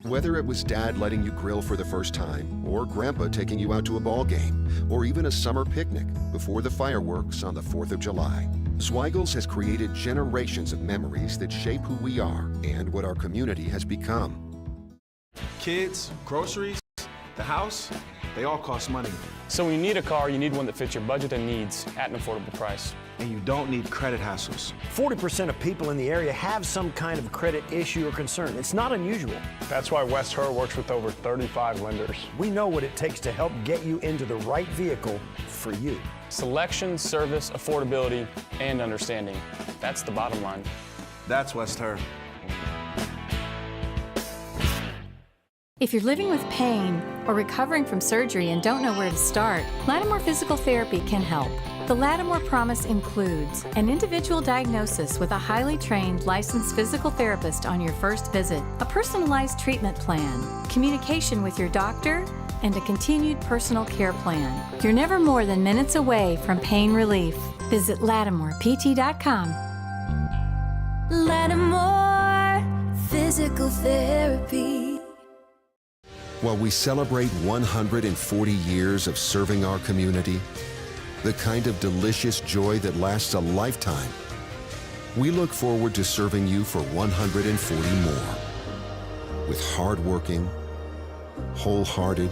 Whether it was Dad letting you grill for the first time, or Grandpa taking you out to a ball game, or even a summer picnic before the fireworks on the 4th of July, Zweigels has created generations of memories that shape who we are and what our community has become. Kids, groceries, the house, they all cost money. So when you need a car, you need one that fits your budget and needs at an affordable price. And you don't need credit hassles. 40% of people in the area have some kind of credit issue or concern. It's not unusual. That's why Herr works with over 35 lenders. We know what it takes to help get you into the right vehicle for you. Selection, service, affordability, and understanding. That's the bottom line. That's Herr. If you're living with pain or recovering from surgery and don't know where to start, Lattimore Physical Therapy can help. The Lattimore Promise includes an individual diagnosis with a highly trained licensed physical therapist on your first visit, a personalized treatment plan, communication with your doctor, and a continued personal care plan. You're never more than minutes away from pain relief. Visit LattimorePT.com. Lattimore Physical Therapy. While we celebrate 140 years of serving our community, the kind of delicious joy that lasts a lifetime, we look forward to serving you for 140 more. With hardworking, wholehearted,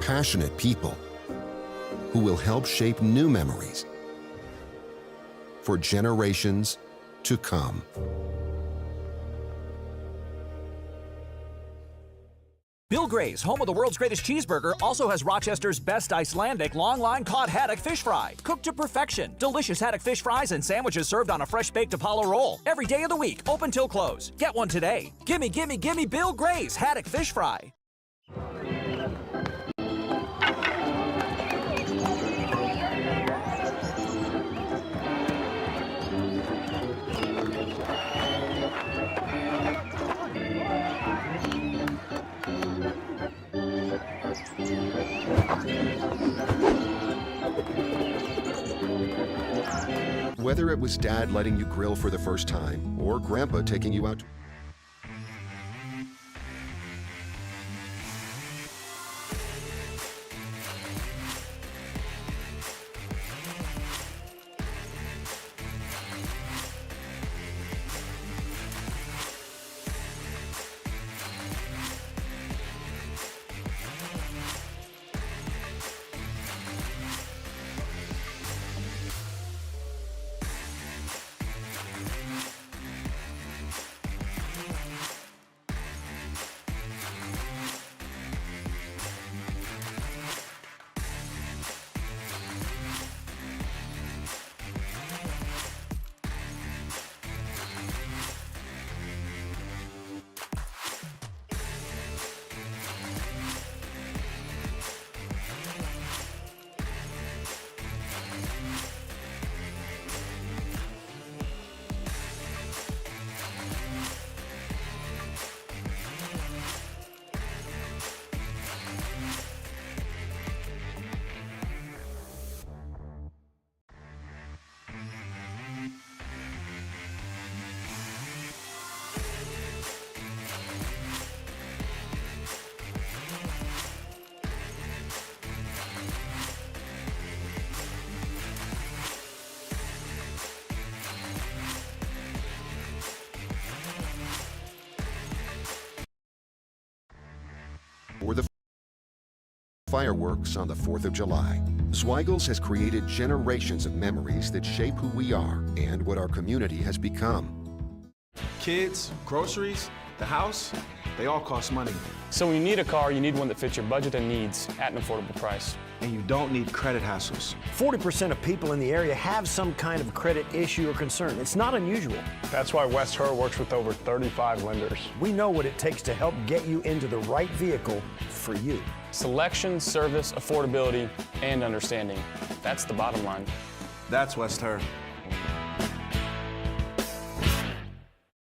passionate people who will help shape new memories for generations to come. Bill Gray's, home of the world's greatest cheeseburger, also has Rochester's best Icelandic long-line cod haddock fish fry. Cooked to perfection. Delicious haddock fish fries and sandwiches served on a fresh-baked Apollo roll. Every day of the week, open till close. Get one today. Gimme, gimme, gimme Bill Gray's haddock fish fry. Whether it was Dad letting you grill for the first time, or Grandpa taking you out. Or the fireworks on the 4th of July. Zweigels has created generations of memories that shape who we are and what our community has become. Kids, groceries, the house, they all cost money. So when you need a car, you need one that fits your budget and needs at an affordable price. And you don't need credit hassles. 40% of people in the area have some kind of credit issue or concern. It's not unusual. That's why Herr works with over 35 lenders. We know what it takes to help get you into the right vehicle for you. Selection, service, affordability, and understanding. That's the bottom line. That's Herr.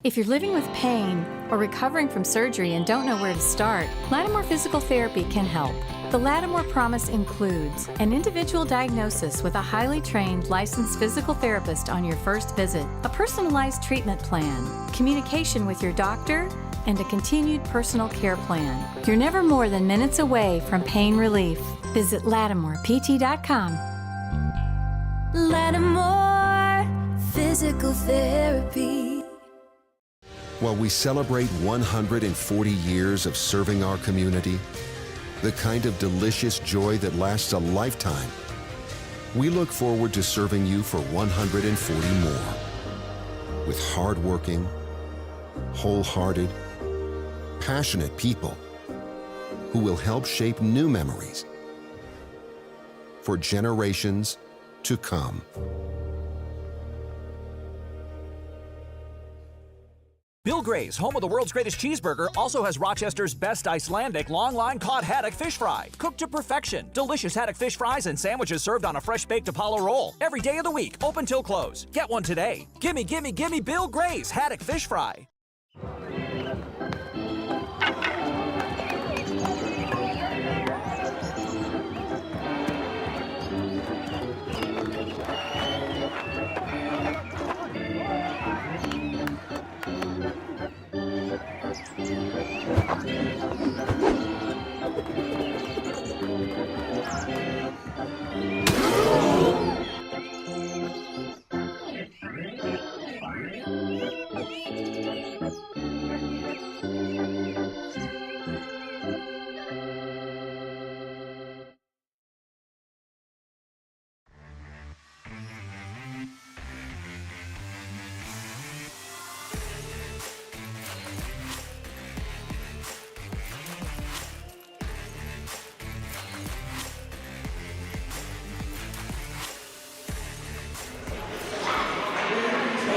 If you're living with pain or recovering from surgery and don't know where to start, Lattimore Physical Therapy can help. The Lattimore Promise includes an individual diagnosis with a highly trained licensed physical therapist on your first visit, a personalized treatment plan, communication with your doctor, and a continued personal care plan. You're never more than minutes away from pain relief. Visit LattimorePT.com. Lattimore Physical Therapy. While we celebrate 140 years of serving our community, the kind of delicious joy that lasts a lifetime, we look forward to serving you for 140 more. With hardworking, wholehearted, passionate people who will help shape new memories for generations to come. Bill Gray's, home of the world's greatest cheeseburger, also has Rochester's best Icelandic long-line cod haddock fish fry. Cooked to perfection. Delicious haddock fish fries and sandwiches served on a fresh-baked Apollo roll. Every day of the week, open till close. Get one today. Gimme, gimme, gimme Bill Gray's haddock fish fry.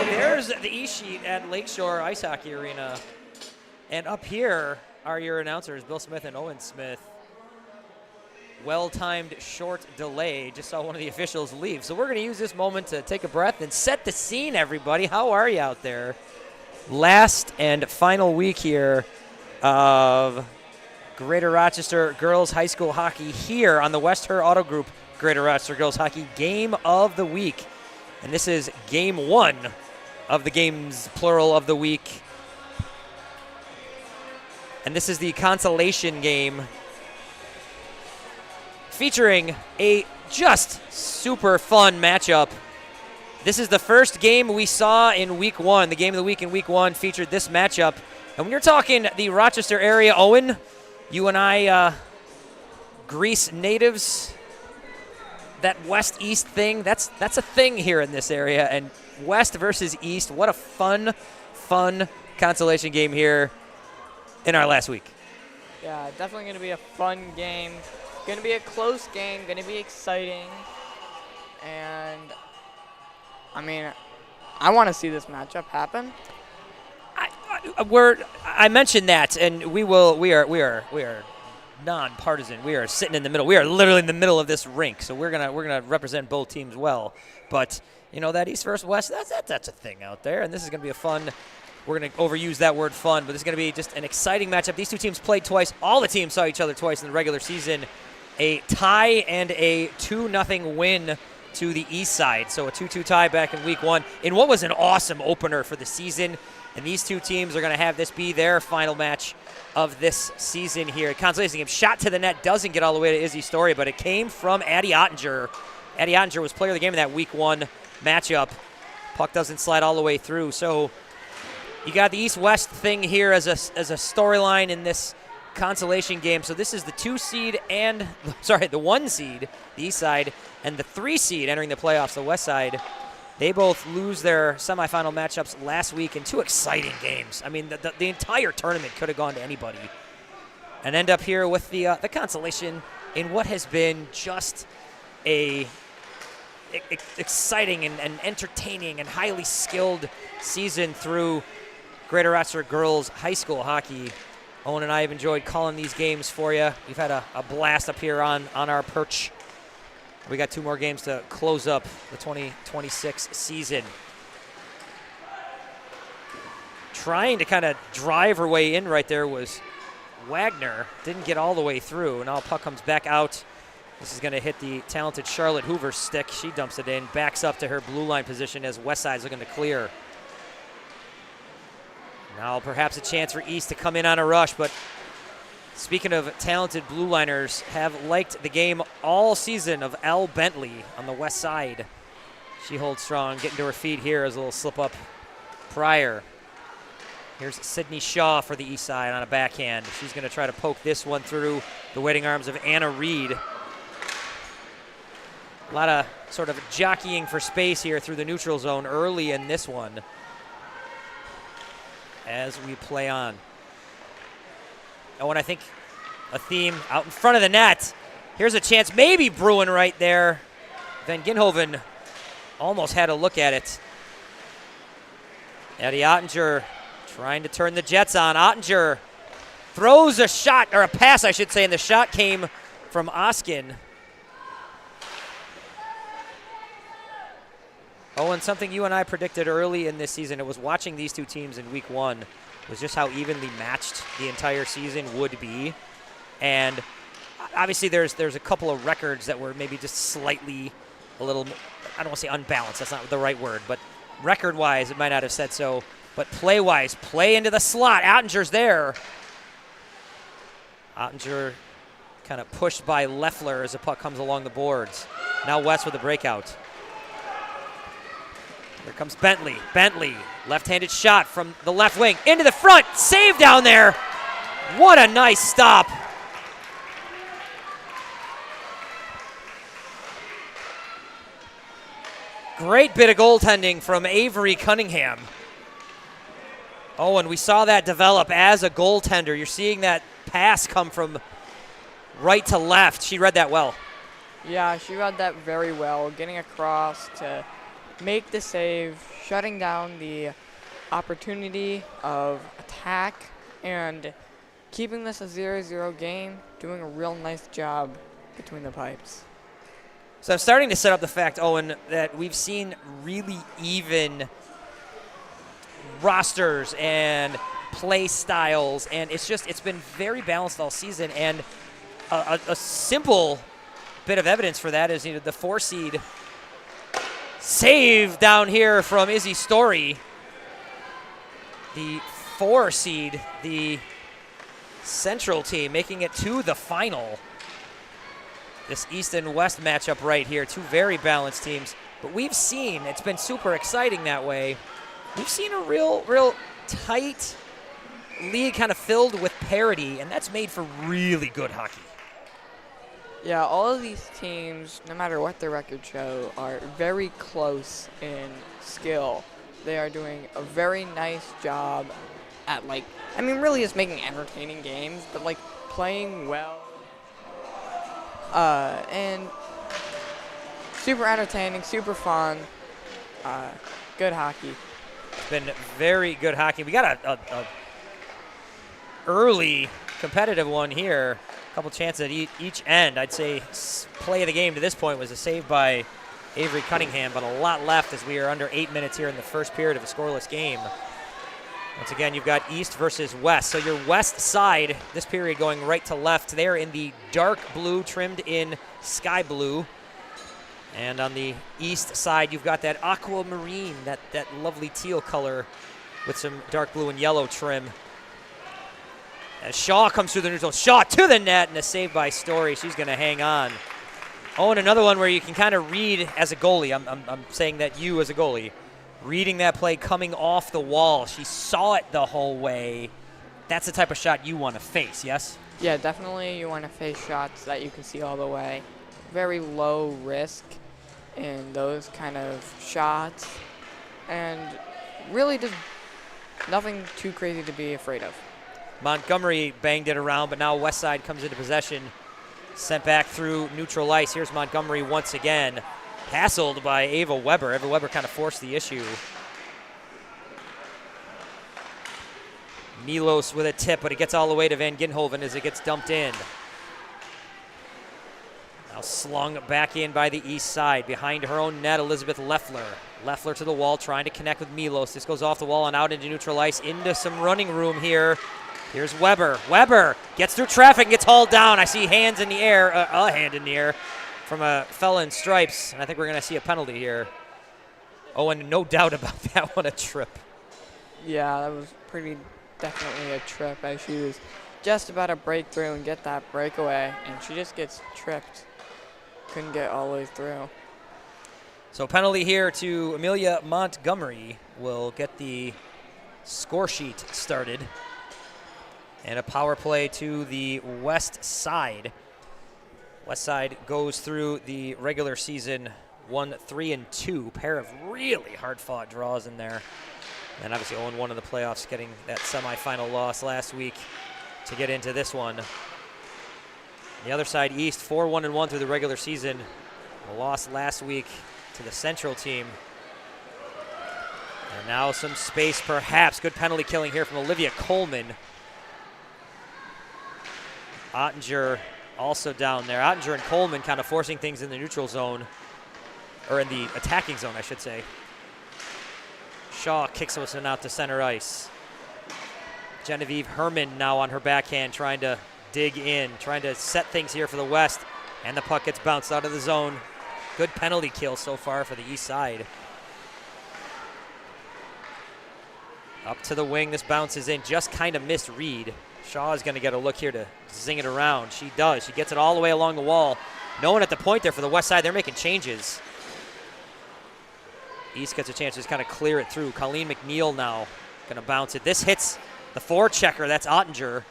There's the East Sheet at Lakeshore Ice Hockey Arena. And up here are your announcers, Bill Smith and Owen Smith. Well-timed short delay. Just saw one of the officials leave. So we're going to use this moment to take a breath and set the scene, everybody. How are you out there? Last and final week here of Greater Rochester Girls High School Hockey here on the West Herr Auto Group Greater Rochester Girls Hockey Game of the Week. And this is Game 1 of the games, plural, of the week. And this is the consolation game featuring a just super fun matchup. This is the first game we saw in Week 1. The game of the week in Week 1 featured this matchup. And when you're talking the Rochester area, Owen, you and I, Greece natives, that west-east thing, that's a thing here in this area. And west versus east, what a fun consolation game here in our last week. Yeah, definitely going to be a fun game. Going to be a close game, going to be exciting. And, I mean, I want to see this matchup happen. I mentioned that, and we are non-partisan. We are sitting in the middle. We are literally in the middle of this rink, so we're gonna represent both teams well. But you know, that East versus West, that's a thing out there, and this is gonna be a fun. We're gonna overuse that word fun, but this is gonna be just an exciting matchup. These two teams played twice. All the teams saw each other twice in the regular season. A tie and a 2-0 win to the East side. So a 2-2 tie back in Week 1 in what was an awesome opener for the season. And these two teams are going to have this be their final match of this season here. Consolation game, shot to the net, doesn't get all the way to Izzy Story, but it came from Addie Ottinger. Addie Ottinger was player of the game in that Week 1 matchup. Puck doesn't slide all the way through. So you got the East-West thing here as a storyline in this consolation game. So this is the 2 seed and, the 1 seed, the East side, and the 3 seed entering the playoffs, the West side. They both lose their semifinal matchups last week in 2 exciting games. I mean, the entire tournament could have gone to anybody. And end up here with the consolation in what has been just a exciting and entertaining and highly skilled season through Greater Rochester Girls High School Hockey. Owen and I have enjoyed calling these games for you. We've had a blast up here on our perch. We got 2 more games to close up the 2026 season. Trying to kind of drive her way in right there was Wagner. Didn't get all the way through. Now puck comes back out. This is going to hit the talented Charlotte Hoover's stick. She dumps it in, backs up to her blue line position as Westside's looking to clear. Now perhaps a chance for East to come in on a rush, but speaking of talented blue liners, have liked the game all season of Elle Bentley on the west side. She holds strong, getting to her feet here as a little slip up prior. Here's Sydney Shaw for the east side on a backhand. She's going to try to poke this one through the waiting arms of Anna Reed. A lot of sort of jockeying for space here through the neutral zone early in this one as we play on. Oh, and I think a theme out in front of the net. Here's a chance maybe brewing right there. Van Ginhoven almost had a look at it. Eddie Ottinger trying to turn the Jets on. Ottinger throws a shot, or a pass, I should say, and the shot came from Oskin. Oh, and something you and I predicted early in this season, it was watching these two teams in week one, was just how evenly matched the entire season would be. And obviously there's a couple of records that were maybe just slightly a little, I don't want to say unbalanced, that's not the right word, but record-wise it might not have said so. But play-wise, play into the slot. Ottinger's there. Ottinger kind of pushed by Leffler as the puck comes along the boards. Now West with a breakout. Here comes Bentley. Bentley, left-handed shot from the left wing. Into the front, save down there. What a nice stop. Great bit of goaltending from Avery Cunningham. Oh, and we saw that develop as a goaltender. You're seeing that pass come from right to left. She read that well. Yeah, she read that very well, getting across to make the save, shutting down the opportunity of attack, and keeping this a 0-0 game, doing a real nice job between the pipes. So I'm starting to set up the fact, Owen, that we've seen really even rosters and play styles, and it's been very balanced all season. And a simple bit of evidence for that is the 4-seed save down here from Izzy Story. The 4-seed, the Central team, making it to the final. This East and West matchup right here, two very balanced teams. But we've seen, it's been super exciting that way. We've seen a real tight league kind of filled with parity, and that's made for really good hockey. Yeah, all of these teams, no matter what their records show, are very close in skill. They are doing a very nice job at, really just making entertaining games, but, playing well. And super entertaining, super fun, good hockey. It's been very good hockey. We got a early competitive one here. A couple chances at each end. I'd say play of the game to this point was a save by Avery Cunningham, but a lot left as we are under 8 minutes here in the first period of a scoreless game. Once again, you've got East versus West. So your West side, this period going right to left. They're in the dark blue trimmed in sky blue. And on the East side, you've got that aquamarine, that lovely teal color with some dark blue and yellow trim. As Shaw comes through the neutral, Shaw to the net, and a save by Story. She's going to hang on. Oh, and another one where you can kind of read as a goalie. I'm saying that you as a goalie, reading that play coming off the wall. She saw it the whole way. That's the type of shot you want to face, yes? Yeah, definitely you want to face shots that you can see all the way. Very low risk in those kind of shots. And really just nothing too crazy to be afraid of. Montgomery banged it around, but now Westside comes into possession. Sent back through neutral ice. Here's Montgomery once again. Hassled by Ava Weber. Ava Weber kind of forced the issue. Milos with a tip, but it gets all the way to Van Ginhoven as it gets dumped in. Now slung back in by the east side. Behind her own net, Elizabeth Leffler. Leffler to the wall, trying to connect with Milos. This goes off the wall and out into neutral ice, into some running room here. Here's Weber. Weber gets through traffic and gets hauled down. I see hands in the air, a hand in the air from a fella in stripes. And I think we're going to see a penalty here. Oh, and no doubt about that one, a trip. Yeah, that was definitely a trip, as she was just about to break through and get that breakaway, and she just gets tripped. Couldn't get all the way through. So penalty here to Amelia Montgomery will get the score sheet started. And a power play to the West Side. West Side goes through the regular season 1-3-2. Pair of really hard-fought draws in there. And obviously 0-1 in the playoffs, getting that semifinal loss last week to get into this one. The other side, East, 4-1-1 through the regular season. A loss last week to the Central team. And now some space, perhaps. Good penalty killing here from Olivia Coleman. Ottinger also down there. Ottinger and Coleman kind of forcing things in the neutral zone, or in the attacking zone, I should say. Shaw kicks this one out to center ice. Genevieve Herman now on her backhand, trying to dig in, trying to set things here for the West. And the puck gets bounced out of the zone. Good penalty kill so far for the East Side. Up to the wing, this bounces in, just kind of missed Reed. Shaw is going to get a look here to zing it around. She does. She gets it all the way along the wall. No one at the point there for the West Side. They're making changes. East gets a chance to just kind of clear it through. Colleen McNeil now going to bounce it. This hits the forechecker. That's Ottinger.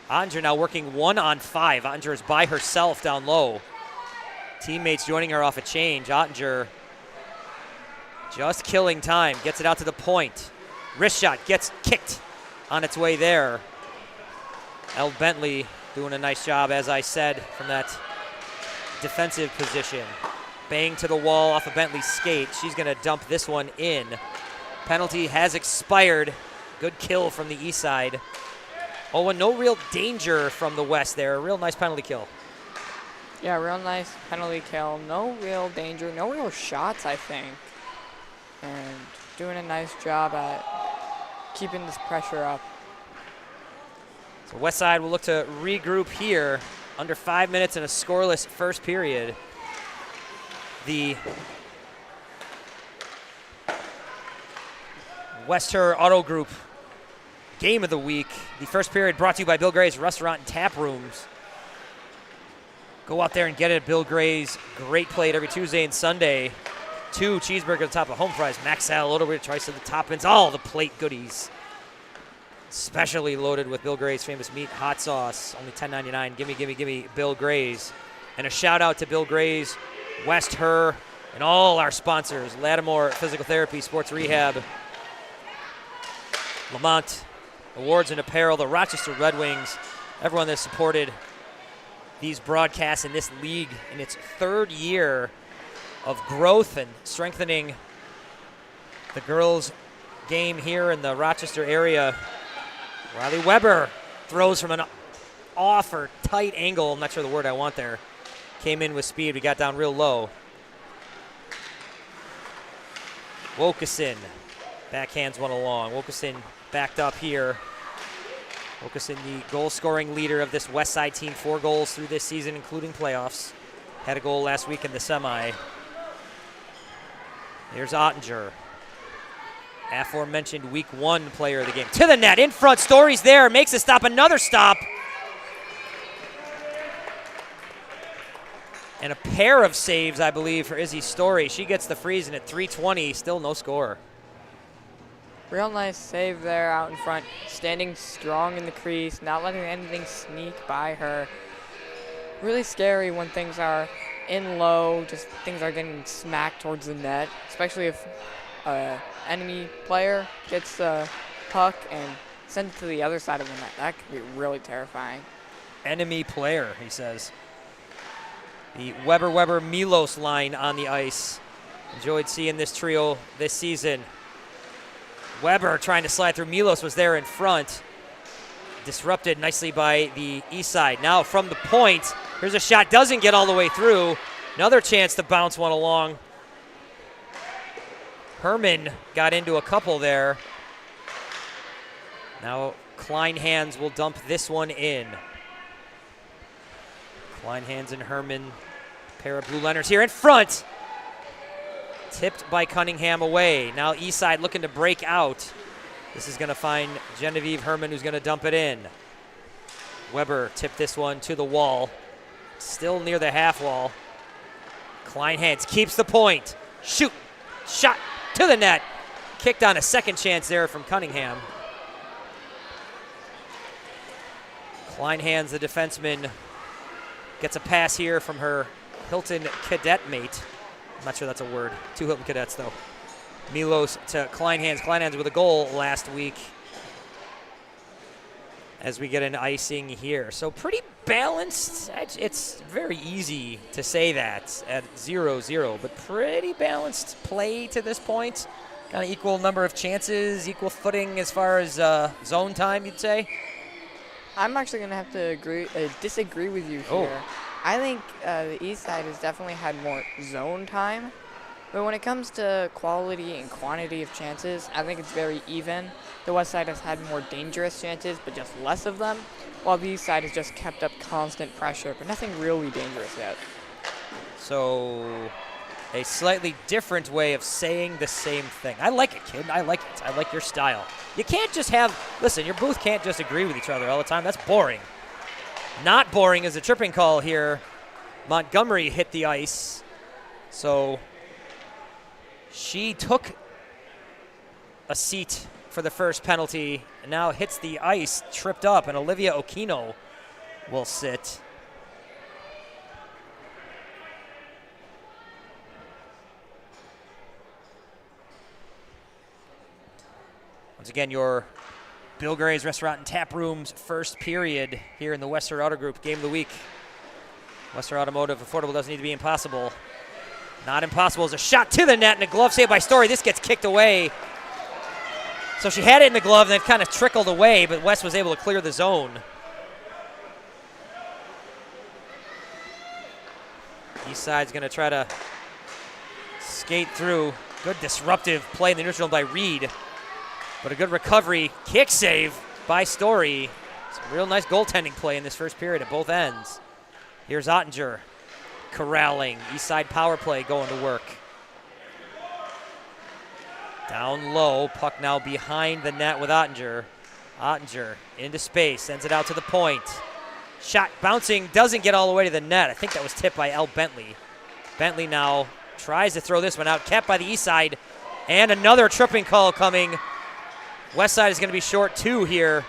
Ottinger now working 1-on-5. Ottinger is by herself down low. Teammates joining her off a change. Ottinger just killing time. Gets it out to the point. Wrist shot gets kicked on its way there. Elle Bentley doing a nice job, as I said, from that defensive position. Bang to the wall off of Bentley's skate. She's going to dump this one in. Penalty has expired. Good kill from the East Side. Oh, and no real danger from the West there. A real nice penalty kill. Yeah, real nice penalty kill. No real danger, no real shots, I think. And doing a nice job at keeping this pressure up. So West Side will look to regroup here. Under 5 minutes in a scoreless first period. The West Herr Auto Group game of the week. The first period brought to you by Bill Gray's Restaurant and Tap Rooms. Go out there and get it at Bill Gray's. Great plate every Tuesday and Sunday. 2 cheeseburgers on top of home fries, mac salad, loaded with choice of the toppings, all the plate goodies. Specially loaded with Bill Gray's famous meat hot sauce, only $10.99. Gimme, gimme, gimme, Bill Gray's. And a shout out to Bill Gray's, West Herr, and all our sponsors, Lattimore Physical Therapy, Sports Rehab, Lamont Awards and Apparel, the Rochester Red Wings, everyone that supported these broadcasts in this league in its 3rd year of growth and strengthening the girls' game here in the Rochester area. Riley Weber throws from an off or tight angle. I'm not sure the word I want there. Came in with speed. We got down real low. Wokeson backhands one along. Wokeson backed up here. Wokeson, the goal-scoring leader of this West Side team. 4 goals through this season, including playoffs. Had a goal last week in the semi. Here's Ottinger. Aforementioned week 1 player of the game. To the net, in front, Story's there, makes a stop, another stop. And a pair of saves, I believe, for Izzy Story. She gets the freeze, and at 3:20, still no score. Real nice save there out in front, standing strong in the crease, not letting anything sneak by her. Really scary when things are in low, just things are getting smacked towards the net, especially if an enemy player gets the puck and sends it to the other side of the net. That could be really terrifying. Enemy player, he says. The Weber-Milos line on the ice. Enjoyed seeing this trio this season. Weber trying to slide through. Milos was there in front. Disrupted nicely by the East Side. Now from the point, here's a shot, doesn't get all the way through. Another chance to bounce one along. Herman got into a couple there. Now Kleinhans will dump this one in. Kleinhans and Herman, pair of blue liners here in front. Tipped by Cunningham away. Now Eastside looking to break out. This is going to find Genevieve Herman, who's going to dump it in. Weber tipped this one to the wall. Still near the half wall. Kleinhans keeps the point. Shoot. Shot to the net. Kicked on a second chance there from Cunningham. Kleinhans, the defenseman, gets a pass here from her Hilton cadet mate. I'm not sure that's a word. 2 Hilton cadets, though. Milos to Kleinhans. Kleinhans with a goal last week as we get an icing here. So pretty balanced. It's very easy to say that at 0-0, but pretty balanced play to this point. Kind of equal number of chances, equal footing as far as zone time, you'd say? I'm actually going to have to disagree with you here. I think the East Side has definitely had more zone time. But when it comes to quality and quantity of chances, I think it's very even. The West Side has had more dangerous chances, but just less of them, while the East Side has just kept up constant pressure, but nothing really dangerous yet. So a slightly different way of saying the same thing. I like it, kid. I like it. I like your style. You can't just listen, your booth can't just agree with each other all the time. That's boring. Not boring is a tripping call here. Montgomery hit the ice. So she took a seat for the first penalty and now hits the ice, tripped up, and Olivia Okino will sit. Once again, your Bill Gray's Restaurant and Tap Room's first period here in the Western Auto Group Game of the Week. Western Automotive, affordable doesn't need to be impossible. Not impossible is a shot to the net and a glove save by Story. This gets kicked away. So she had it in the glove and it kind of trickled away, but West was able to clear the zone. East side's going to try to skate through. Good disruptive play in the neutral by Reed. But a good recovery, kick save by Story. Some real nice goaltending play in this first period at both ends. Here's Ottinger corralling. East side power play going to work. Down low, puck now behind the net with Ottinger. Ottinger into space, sends it out to the point. Shot bouncing, doesn't get all the way to the net. I think that was tipped by Elle Bentley. Bentley now tries to throw this one out, kept by the East side. And another tripping call coming. West side is going to be short 2 here.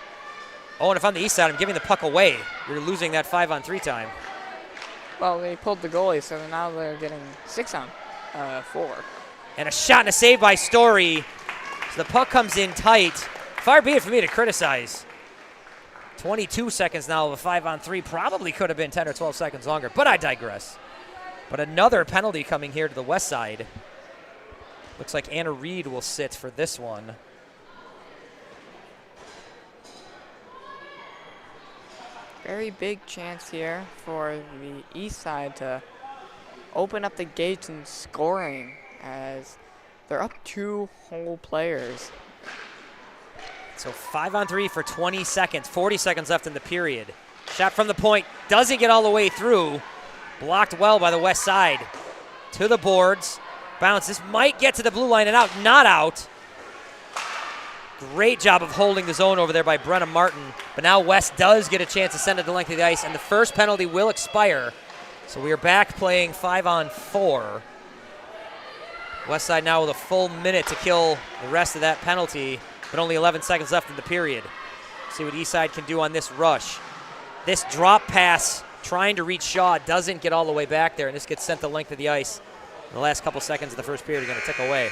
Oh, and if I'm the East side, I'm giving the puck away. You're losing that 5-on-3 time. Well, they pulled the goalie, so now they're getting 6-on-4. And a shot and a save by Story. So the puck comes in tight. Far be it for me to criticize. 22 seconds now of a 5-on-3. Probably could have been 10 or 12 seconds longer, but I digress. But another penalty coming here to the West side. Looks like Anna Reed will sit for this one. Very big chance here for the East side to open up the gates and scoring as they're up 2 whole players. So 5-on-3 for 20 seconds, 40 seconds left in the period. Shot from the point, doesn't get all the way through. Blocked well by the West side. To the boards, bounce. This might get to the blue line and out, not out. Great job of holding the zone over there by Brenna Martin. But now West does get a chance to send it the length of the ice, and the first penalty will expire. So we are back playing 5-on-4. West side now with a full minute to kill the rest of that penalty, but only 11 seconds left in the period. See what East side can do on this rush. This drop pass trying to reach Shaw doesn't get all the way back there, and this gets sent the length of the ice. The last couple seconds of the first period are going to tick away.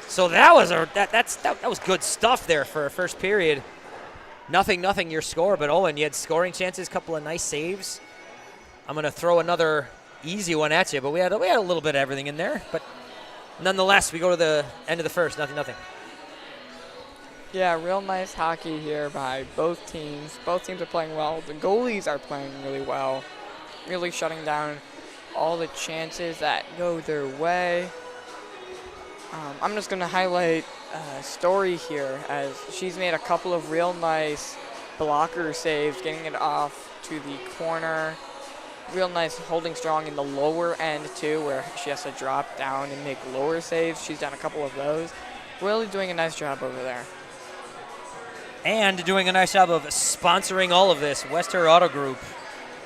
So that was good stuff there for a first period. Nothing your score, but Owen, you had scoring chances, couple of nice saves. I'm going to throw another easy one at you, but we had a little bit of everything in there. But nonetheless, we go to the end of the first, 0-0. Yeah, real nice hockey here by both teams. Both teams are playing well. The goalies are playing really well, really shutting down all the chances that go their way. I'm just going to highlight Story here as she's made a couple of real nice blocker saves, getting it off to the corner. Real nice holding strong in the lower end too, where she has to drop down and make lower saves. She's done a couple of those. really doing a nice job over there. And doing a nice job of sponsoring all of this, West Herr Auto Group.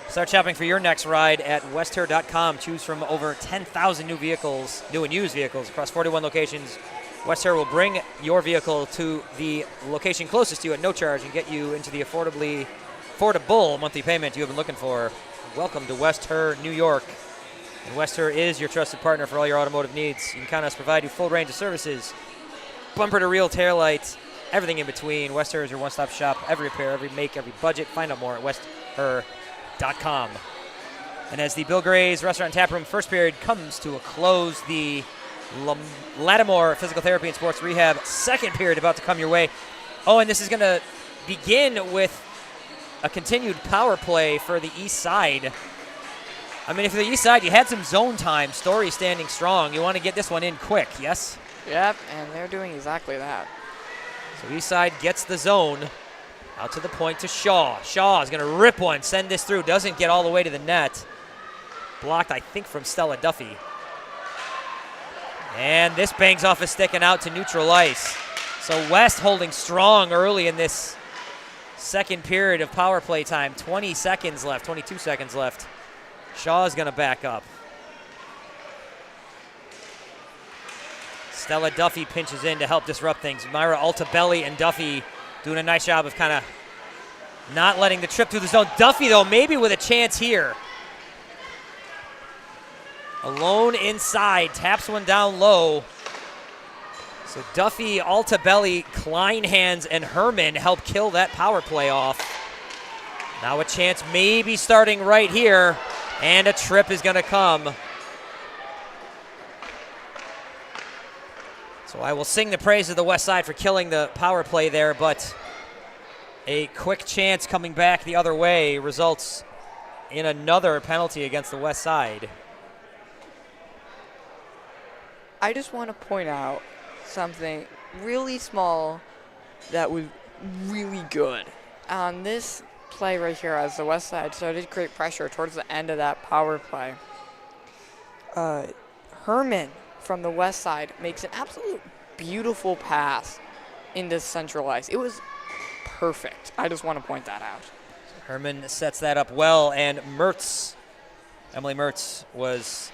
Start shopping for your next ride at westherr.com. Choose from over 10,000 new vehicles, new and used vehicles across 41 locations. West Herr will bring your vehicle to the location closest to you at no charge and get you into the affordable monthly payment you have been looking for. Welcome to West Herr, New York. And West Herr is your trusted partner for all your automotive needs. You can count on us to provide you full range of services, bumper to rear taillights, everything in between. West Herr is your one-stop shop. Every repair, every make, every budget. Find out more at westherr.com. And as the Bill Gray's Restaurant and Tap Room first period comes to a close, the Lattimore Physical Therapy and Sports Rehab second period about to come your way. Oh, and this is going to begin with a continued power play for the East Side. I mean, for the East Side, you had some zone time. Story standing strong. You want to get this one in quick, yes? Yep, and they're doing exactly that. So East Side gets the zone. Out to the point to Shaw. Shaw is going to rip one, send this through. Doesn't get all the way to the net. Blocked, I think, from Stella Duffy. And this bangs off a stick and out to neutral ice. So West holding strong early in this second period of power play time. 20 seconds left, 22 seconds left. Shaw is going to back up. Stella Duffy pinches in to help disrupt things. Myra Altabelli and Duffy doing a nice job of kind of not letting the trip through the zone. Duffy, though, maybe with a chance here. Alone inside, taps one down low. So Duffy, Altabelli, Kleinhans, and Herman help kill that power play off. Now a chance maybe starting right here, and a trip is going to come. So I will sing the praise of the West Side for killing the power play there, but a quick chance coming back the other way results in another penalty against the West Side. I just want to point out something really small that was really good. On this play right here, as the West Side started to create pressure towards the end of that power play, Herman from the West Side makes an absolute beautiful pass into central ice. It was perfect. I just want to point that out. Herman sets that up well, and Emily Mertz was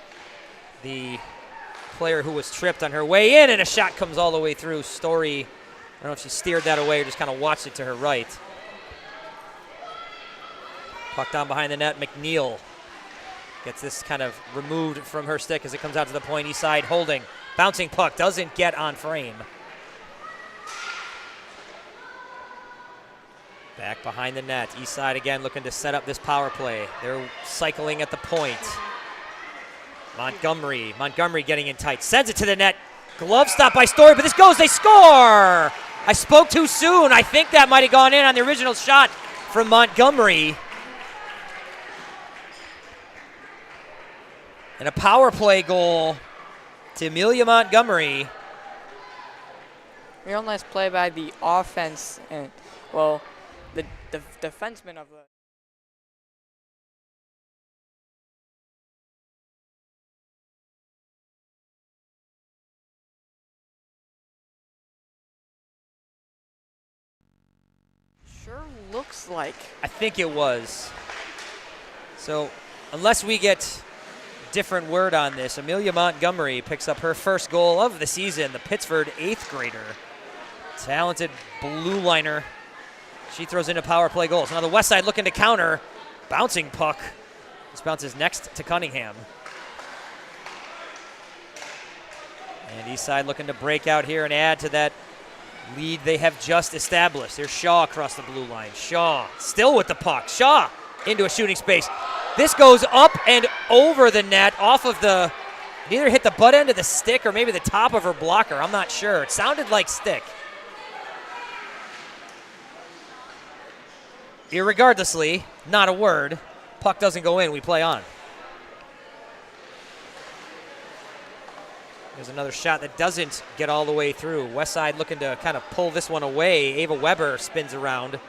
the player who was tripped on her way in, and a shot comes all the way through. Story, I don't know if she steered that away or just kind of watched it to her right. Puck down behind the net. McNeil gets this kind of removed from her stick as it comes out to the point. East Side holding. Bouncing puck doesn't get on frame. Back behind the net. East Side again looking to set up this power play. They're cycling at the point. Montgomery getting in tight. Sends it to the net. Glove stop by Story, but this goes. They score! I spoke too soon. I think that might have gone in on the original shot from Montgomery. And a power play goal to Amelia Montgomery. Real nice play by the offense and, well, the defenseman of the... Sure looks like. I think it was. So, unless we get different word on this, Amelia Montgomery picks up her first goal of the season, the Pittsford 8th grader. Talented blue liner. She throws in a power play goal. So now the West Side looking to counter. Bouncing puck. This bounces next to Cunningham. And East Side looking to break out here and add to that lead they have just established. There's Shaw across the blue line. Shaw still with the puck. Shaw into a shooting space. This goes up and over the net off of the, it either hit the butt end of the stick or maybe the top of her blocker. I'm not sure. It sounded like stick. Irregardlessly, not a word. Puck doesn't go in. We play on. There's another shot that doesn't get all the way through. West Side looking to kind of pull this one away. Ava Weber spins around.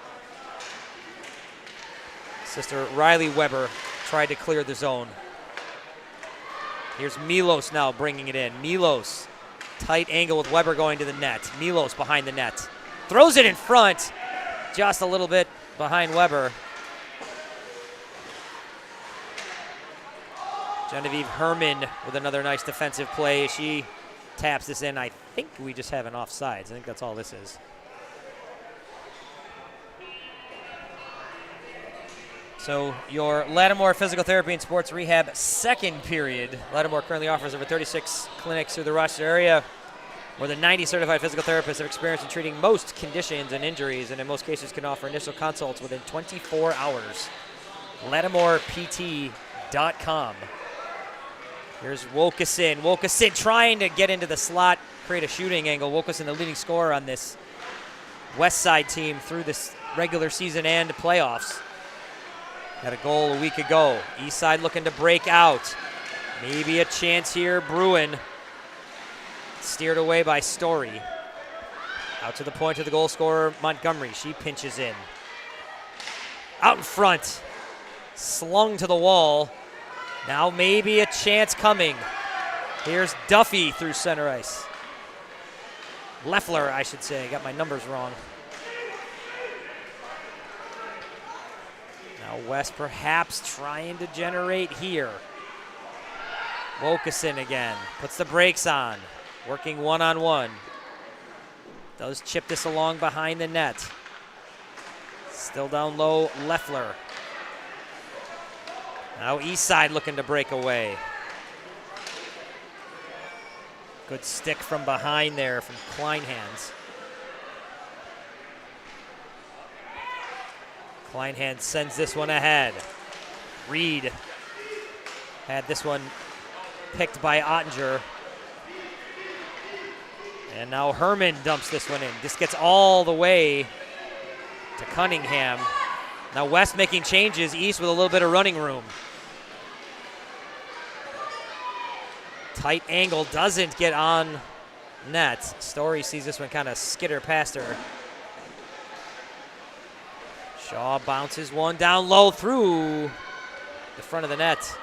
Sister Riley Weber tried to clear the zone. Here's Milos now bringing it in. Milos Tight angle with Weber going to the net. Milos behind the net. Throws it in front. Just a little bit behind Weber. Genevieve Herman with another nice defensive play. She taps this in. I think we just have an offsides. I think that's all this is. So your Lattimore Physical Therapy and Sports Rehab second period. Lattimore currently offers over 36 clinics through the Rochester area. More than 90 certified physical therapists have experience in treating most conditions and injuries, and in most cases can offer initial consults within 24 hours. LattimorePT.com. Here's Wilkeson. Wilkeson trying to get into the slot, create a shooting angle. Wilkeson, the leading scorer on this West Side team through this regular season and playoffs. Had a goal a week ago. East Side looking to break out. Maybe a chance here, Bruin. Steered away by Story. Out to the point of the goal scorer, Montgomery. She pinches in. Out in front. Slung to the wall. Now maybe a chance coming. Here's Duffy through center ice. Leffler, I should say. Got my numbers wrong. Now West perhaps trying to generate here. Wilkeson again. Puts the brakes on. Working one-on-one. Does chip this along behind the net. Still down low, Leffler. Now East Side looking to break away. Good stick from behind there from Kleinhans. Kleinhans sends this one ahead. Reed had this one picked by Ottinger. And now Herman dumps this one in. This gets all the way to Cunningham. Now West making changes, East with a little bit of running room. Tight angle, doesn't get on net. Story sees this one kind of skitter past her. Shaw bounces one down low through the front of the net.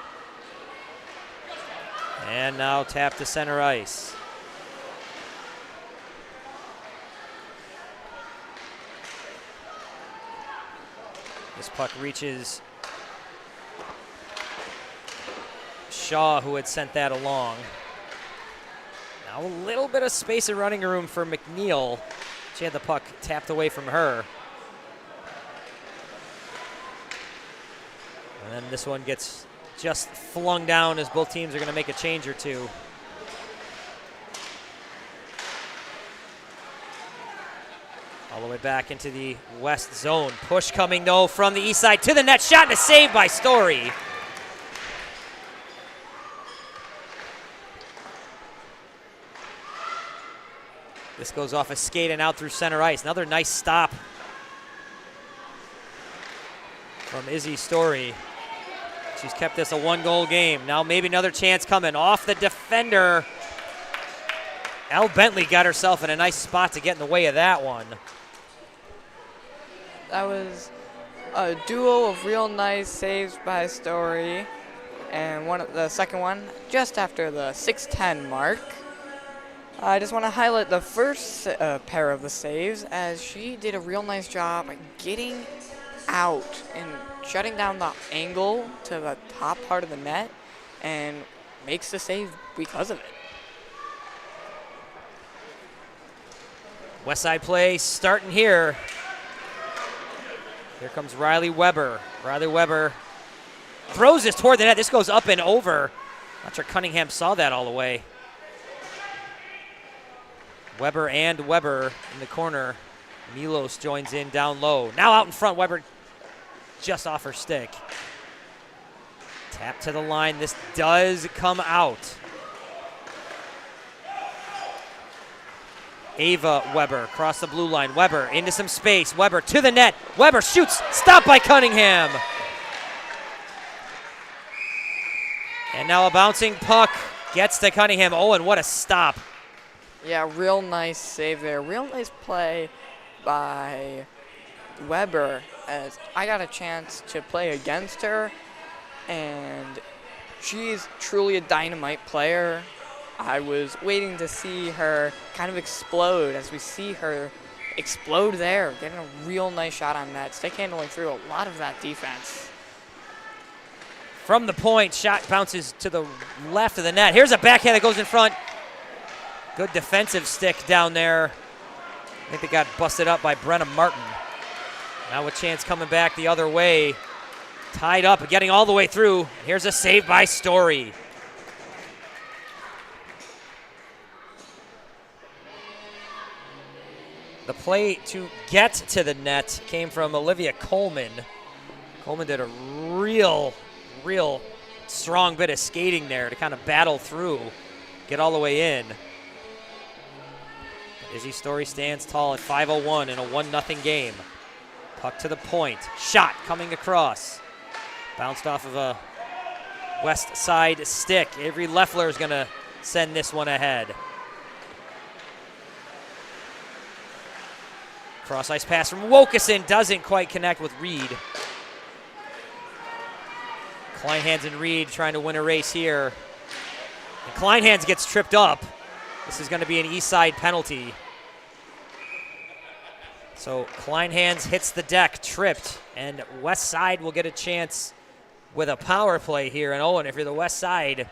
And now tap to center ice. This puck reaches Shaw, who had sent that along. Now a little bit of space and running room for McNeil. She had the puck tapped away from her. And then this one gets just flung down as both teams are going to make a change or two. All the way back into the West zone. Push coming, though, from the East Side to the net. Shot and a save by Story. This goes off a skate and out through center ice. Another nice stop from Izzy Story. She's kept this a one-goal game. Now maybe another chance coming. Off the defender. Elle Bentley got herself in a nice spot to get in the way of that one. That was a duo of real nice saves by Story, and the second one just after the 6:10 mark. I just want to highlight the first pair of the saves, as she did a real nice job getting out and shutting down the angle to the top part of the net, and makes the save because of it. West Side play starting here. Here comes Riley Weber. Riley Weber throws this toward the net. This goes up and over. Not sure Cunningham saw that all the way. Weber and Weber in the corner. Milos joins in down low. Now out in front, Weber just off her stick. Tap to the line. This does come out. Ava Weber across the blue line. Weber into some space. Weber to the net. Weber shoots. Stopped by Cunningham. And now a bouncing puck gets to Cunningham. Oh, and what a stop. Yeah, real nice save there. Real nice play by Weber, as I got a chance to play against her, and she's truly a dynamite player. I was waiting to see her kind of explode as we see her explode there, getting a real nice shot on net, stick handling through a lot of that defense. From the point, shot bounces to the left of the net. Here's a backhand that goes in front. Good defensive stick down there. I think they got busted up by Brenna Martin. Now a chance coming back the other way. Tied up, getting all the way through. Here's a save by Story. The play to get to the net came from Olivia Coleman. Coleman did a real strong bit of skating there to kind of battle through, get all the way in. Izzy Story stands tall at 5:01 in a 1-0 game. Puck to the point. Shot coming across. Bounced off of a west side stick. Avery Leffler is going to send this one ahead. Cross ice pass from Wilkeson doesn't quite connect with Reed. Kleinhans and Reed trying to win a race here. And Kleinhans gets tripped up. This is going to be an east side penalty. So Kleinhans hits the deck, tripped, and west side will get a chance with a power play here. And Owen, if you're the west side,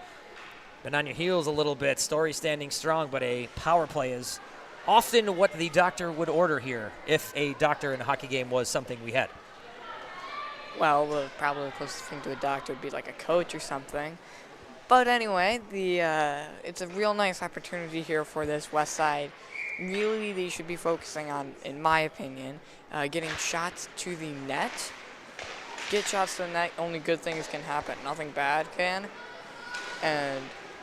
been on your heels a little bit. Story standing strong, but a power play is often what the doctor would order here if a doctor in a hockey game was something we had. Well, probably the closest thing to a doctor would be like a coach or something. But anyway, it's a real nice opportunity here for this West Side. Really, they should be focusing on, in my opinion, getting shots to the net. Get shots to the net, only good things can happen. Nothing bad can. And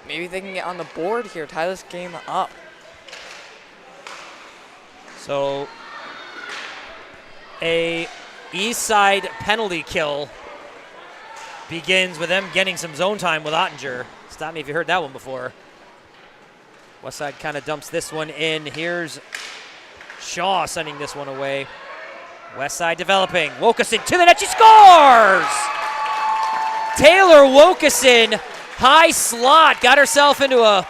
maybe they can get on the board here, tie this game up. So a east side penalty kill begins with them getting some zone time with Ottinger. Stop me if you heard that one before. West side kind of dumps this one in. Here's Shaw sending this one away. West side developing. Wilkeson to the net. She scores! Taylor Wilkeson, high slot, got herself into a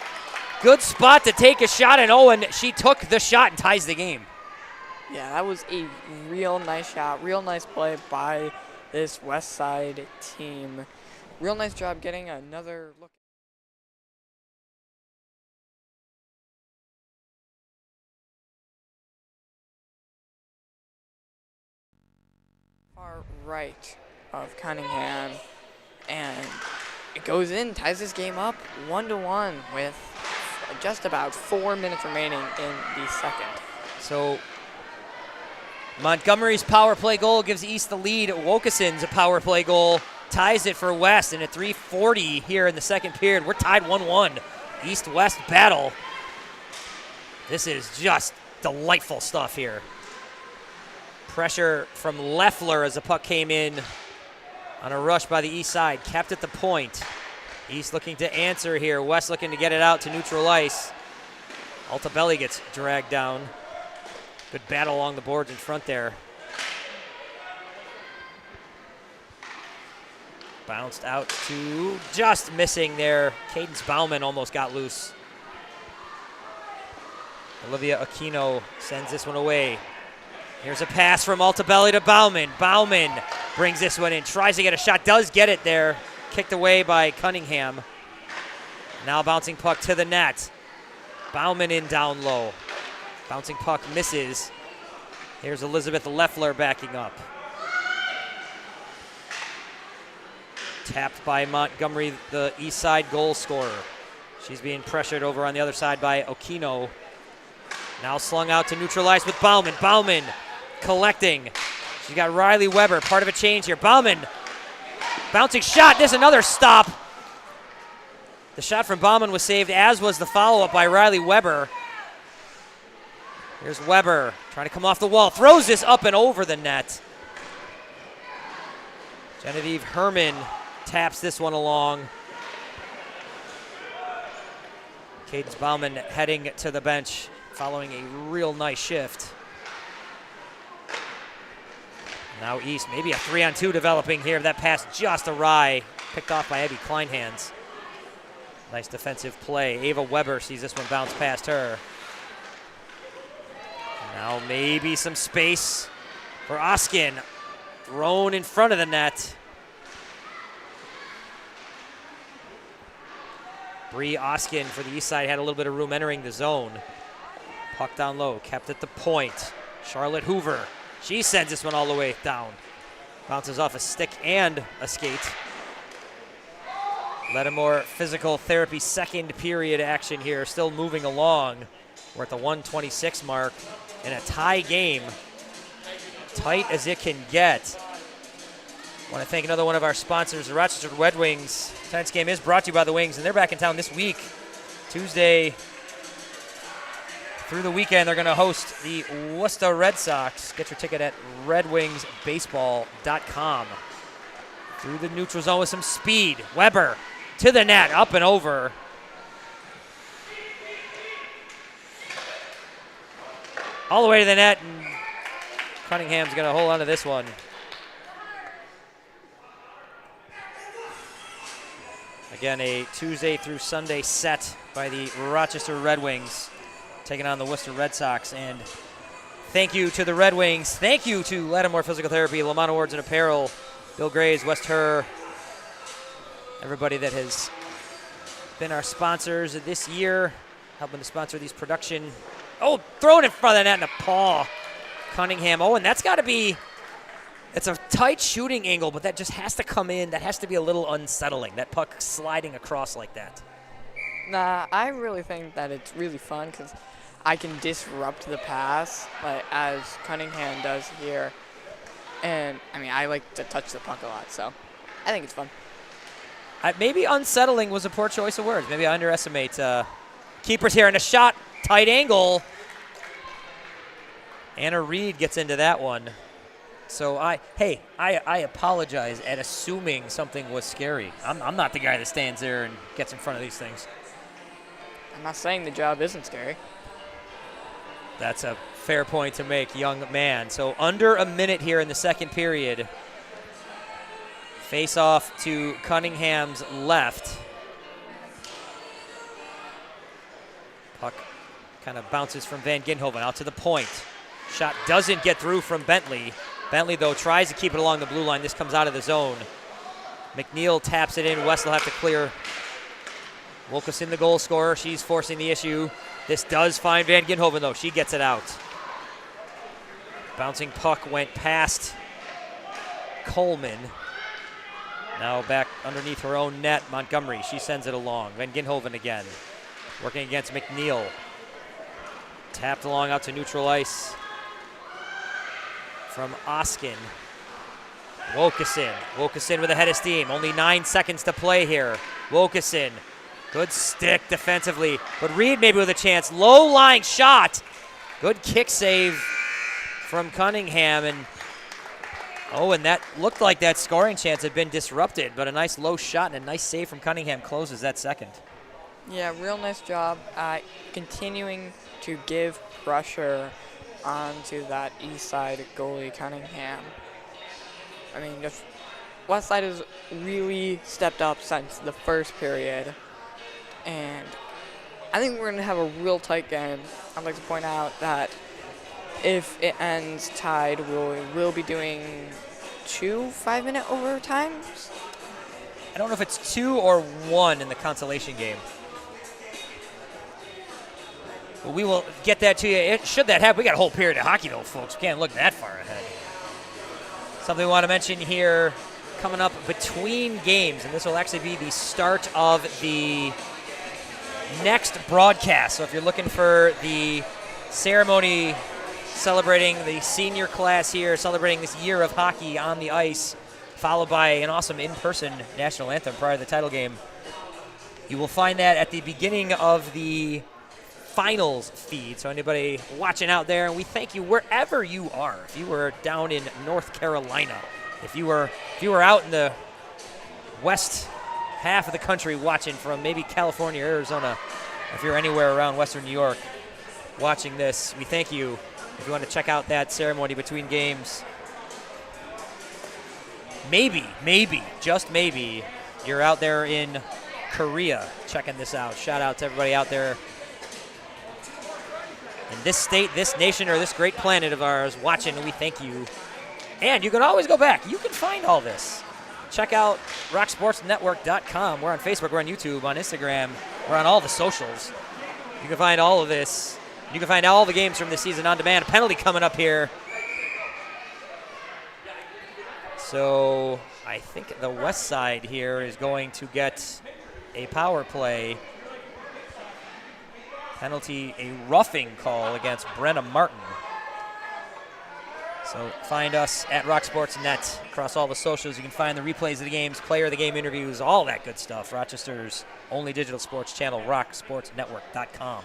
good spot to take a shot, and Owen, she took the shot and ties the game. Yeah, that was a real nice shot, real nice play by this West Side team. Real nice job getting another look. Far right of Cunningham, and it goes in, ties this game up 1-1 with just about 4 minutes remaining in the second. So Montgomery's power play goal gives East the lead. Wilkeson's a power play goal ties it for West, and at 3:40 here in the second period, we're tied 1-1. East-West battle. This is just delightful stuff here. Pressure from Leffler as the puck came in on a rush by the east side. Kept at the point. East looking to answer here. West looking to get it out to neutral ice. Altabelli gets dragged down. Good battle along the boards in front there. Bounced out to just missing there. Cadence Bauman almost got loose. Olivia Aquino sends this one away. Here's a pass from Altabelli to Bauman. Bauman brings this one in, tries to get a shot, does get it there. Kicked away by Cunningham. Now bouncing puck to the net. Bauman in down low. Bouncing puck misses. Here's Elizabeth Leffler backing up. Tapped by Montgomery, the east side goal scorer. She's being pressured over on the other side by Aquino. Now slung out to neutral ice with Bauman. Bauman collecting. She's got Riley Weber, part of a change here. Bauman, bouncing shot. There's another stop. The shot from Bauman was saved, as was the follow-up by Riley Weber. Here's Weber trying to come off the wall. Throws this up and over the net. Genevieve Herman taps this one along. Cadence Bauman heading to the bench following a real nice shift. Now East, maybe a 3-on-2 developing here. That pass just awry, picked off by Abby Kleinhans. Nice defensive play. Ava Weber sees this one bounce past her. Now maybe some space for Oskin. Thrown in front of the net. Bree Oskin for the east side had a little bit of room entering the zone. Puck down low, kept at the point. Charlotte Hoover, she sends this one all the way down. Bounces off a stick and a skate. Lattimore physical therapy second period action here, still moving along. We're at the 1:26 mark in a tie game. Tight as it can get. I want to thank another one of our sponsors, the Rochester Red Wings. Tonight's game is brought to you by the Wings, and they're back in town this week. Tuesday through the weekend, they're going to host the Worcester Red Sox. Get your ticket at redwingsbaseball.com. Through the neutral zone with some speed. Weber to the net, up and over. All the way to the net, and Cunningham's going to hold on to this one. Again, a Tuesday through Sunday set by the Rochester Red Wings, taking on the Worcester Red Sox. And thank you to the Red Wings. Thank you to Lattimore Physical Therapy, Lamont Awards and Apparel, Bill Grays, West Herr, everybody that has been our sponsors this year, helping to sponsor these production. Oh, thrown in front of the net and a paw. Cunningham. Oh, and that's got to be, it's a tight shooting angle, but that just has to come in. That has to be a little unsettling, that puck sliding across like that. Nah, I really think that it's really fun because I can disrupt the pass, like as Cunningham does here. And, I mean, I like to touch the puck a lot, so I think it's fun. Maybe unsettling was a poor choice of words. Maybe I underestimate keepers here, and a shot, tight angle. Anna Reed gets into that one. So I apologize at assuming something was scary. I'm not the guy that stands there and gets in front of these things. I'm not saying the job isn't scary. That's a fair point to make, young man. So under a minute here in the second period. Face off to Cunningham's left. Puck kind of bounces from Van Ginhoven out to the point. Shot doesn't get through from Bentley. Bentley, though, tries to keep it along the blue line. This comes out of the zone. McNeil taps it in. West will have to clear. Wilkeson, the goal scorer. She's forcing the issue. This does find Van Ginhoven, though. She gets it out. Bouncing puck went past Coleman. Now back underneath her own net, Montgomery. She sends it along. Van Ginhoven again. Working against McNeil. Tapped along out to neutral ice from Oskin. Wilkeson. Wilkeson with a head of steam. Only 9 seconds to play here. Wilkeson. Good stick defensively. But Reed maybe with a chance. Low-lying shot. Good kick save from Cunningham. And that looked like that scoring chance had been disrupted, but a nice low shot and a nice save from Cunningham closes that second. Yeah, real nice job at continuing to give pressure onto that east side goalie, Cunningham. I mean, just West Side has really stepped up since the first period, and I think we're going to have a real tight game. I'd like to point out that if it ends tied, we'll be doing 2 5-minute overtimes. I don't know if it's 2 or 1 in the consolation game. But we will get that to you. Should that happen, we got a whole period of hockey, though, folks. We can't look that far ahead. Something we want to mention here coming up between games, and this will actually be the start of the next broadcast. So if you're looking for the ceremony celebrating the senior class here, celebrating this year of hockey on the ice, followed by an awesome in-person national anthem prior to the title game, you will find that at the beginning of the finals feed. So anybody watching out there, and we thank you wherever you are. If you were down in North Carolina, if you were out in the west half of the country watching from maybe California, Arizona, if you're anywhere around Western New York watching this, we thank you. If you want to check out that ceremony between games, maybe, just maybe, you're out there in Korea checking this out. Shout out to everybody out there in this state, this nation, or this great planet of ours watching, and we thank you. And you can always go back. You can find all this. Check out rocksportsnetwork.com. We're on Facebook, we're on YouTube, on Instagram, we're on all the socials. You can find all of this. You can find all the games from this season on demand. A penalty coming up here. So I think the west side here is going to get a power play. Penalty, a roughing call against Brenna Martin. So find us at Rock Sports Net across all the socials. You can find the replays of the games, player of the game interviews, all that good stuff. Rochester's only digital sports channel, rocksportsnetwork.com.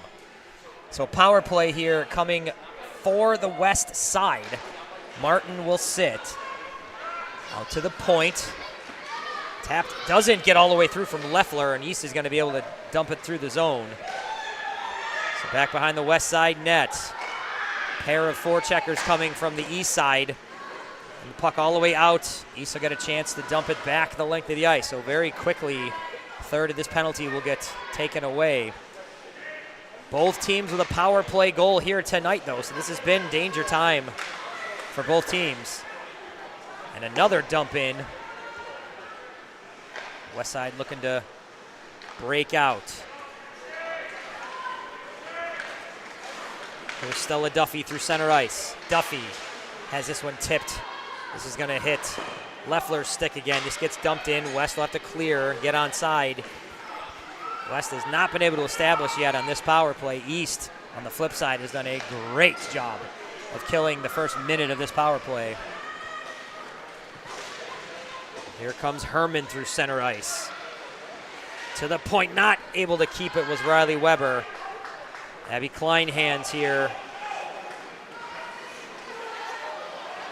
So power play here coming for the west side. Martin will sit out to the point. Tapped, doesn't get all the way through from Leffler, and East is going to be able to dump it through the zone. So back behind the west side net. Pair of forecheckers coming from the east side. And the puck all the way out. East will get a chance to dump it back the length of the ice. So very quickly, third of this penalty will get taken away. Both teams with a power play goal here tonight, though. So this has been danger time for both teams. And another dump in. West side looking to break out. Here's Stella Duffy through center ice. Duffy has this one tipped. This is going to hit Leffler's stick again. This gets dumped in. West will have to clear, get onside. West has not been able to establish yet on this power play. East, on the flip side, has done a great job of killing the first minute of this power play. Here comes Herman through center ice. To the point, not able to keep it was Riley Weber. Abby Kleinhands here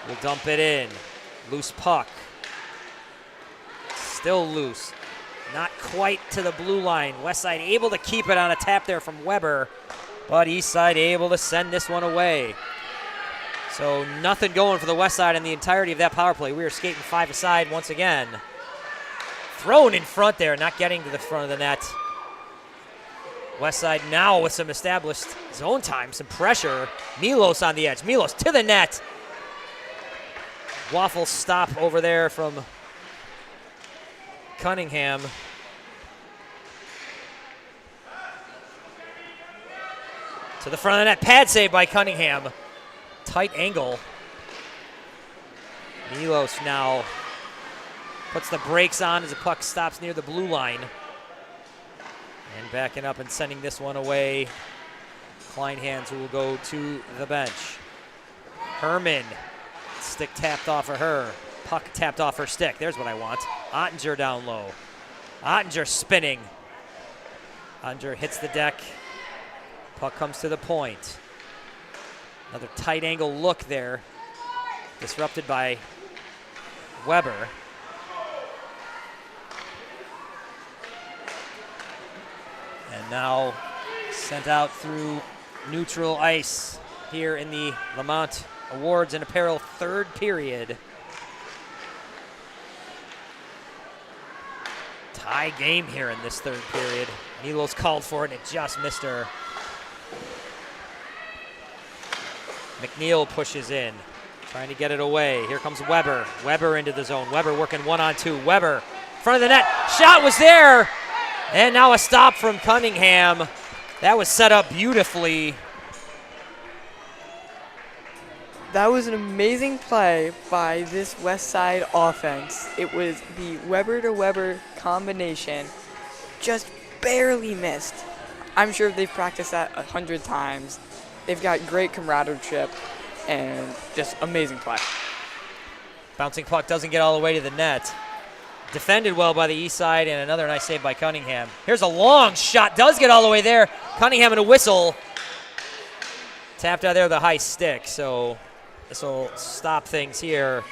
will dump it in. Loose puck. Still loose. Not quite to the blue line. West side able to keep it on a tap there from Weber, but east side able to send this one away. So nothing going for the west side in the entirety of that power play. We are skating five-a-side once again. Thrown in front there, not getting to the front of the net. West side now with some established zone time, some pressure. Milos on the edge. Milos to the net. Waffle stop over there from Cunningham. To the front of the net. Pad save by Cunningham. Tight angle. Milos now puts the brakes on as the puck stops near the blue line. And backing up and sending this one away. Kleinhands who will go to the bench. Herman. Stick tapped off of her. Puck tapped off her stick. There's what I want. Ottinger down low. Ottinger spinning. Ottinger hits the deck. Puck comes to the point. Another tight angle look there. Disrupted by Weber. And now sent out through neutral ice here in the Lamont Awards and Apparel third period. Tie game here in this third period. Milos called for it and it just missed her. McNeil pushes in, trying to get it away. Here comes Weber. Weber into the zone. Weber working 1-on-2. Weber, front of the net. Shot was there. And now a stop from Cunningham. That was set up beautifully. That was an amazing play by this West Side offense. It was the Weber to Weber combination. Just barely missed. I'm sure they've practiced that 100 times. They've got great camaraderie and just amazing play. Bouncing puck doesn't get all the way to the net. Defended well by the east side, and another nice save by Cunningham. Here's a long shot, does get all the way there. Cunningham and a whistle. Tapped out there with a high stick, so this will stop things here.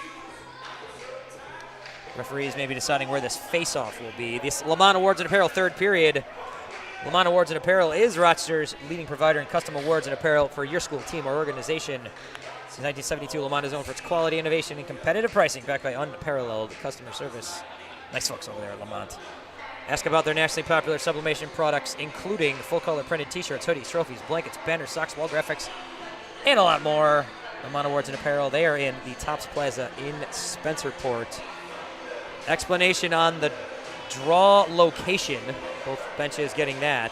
Referees may be deciding where this face-off will be. This Lamont Awards and Apparel third period. Lamont Awards and Apparel is Rochester's leading provider in custom awards and apparel for your school, team, or organization. Since 1972, Lamont is known for its quality, innovation, and competitive pricing, backed by unparalleled customer service. Nice folks over there at Lamont. Ask about their nationally popular sublimation products, including full-color printed t-shirts, hoodies, trophies, blankets, banners, socks, wall graphics, and a lot more. Amount Awards and Apparel. They are in the Tops Plaza in Spencerport. Explanation on the draw location. Both benches getting that.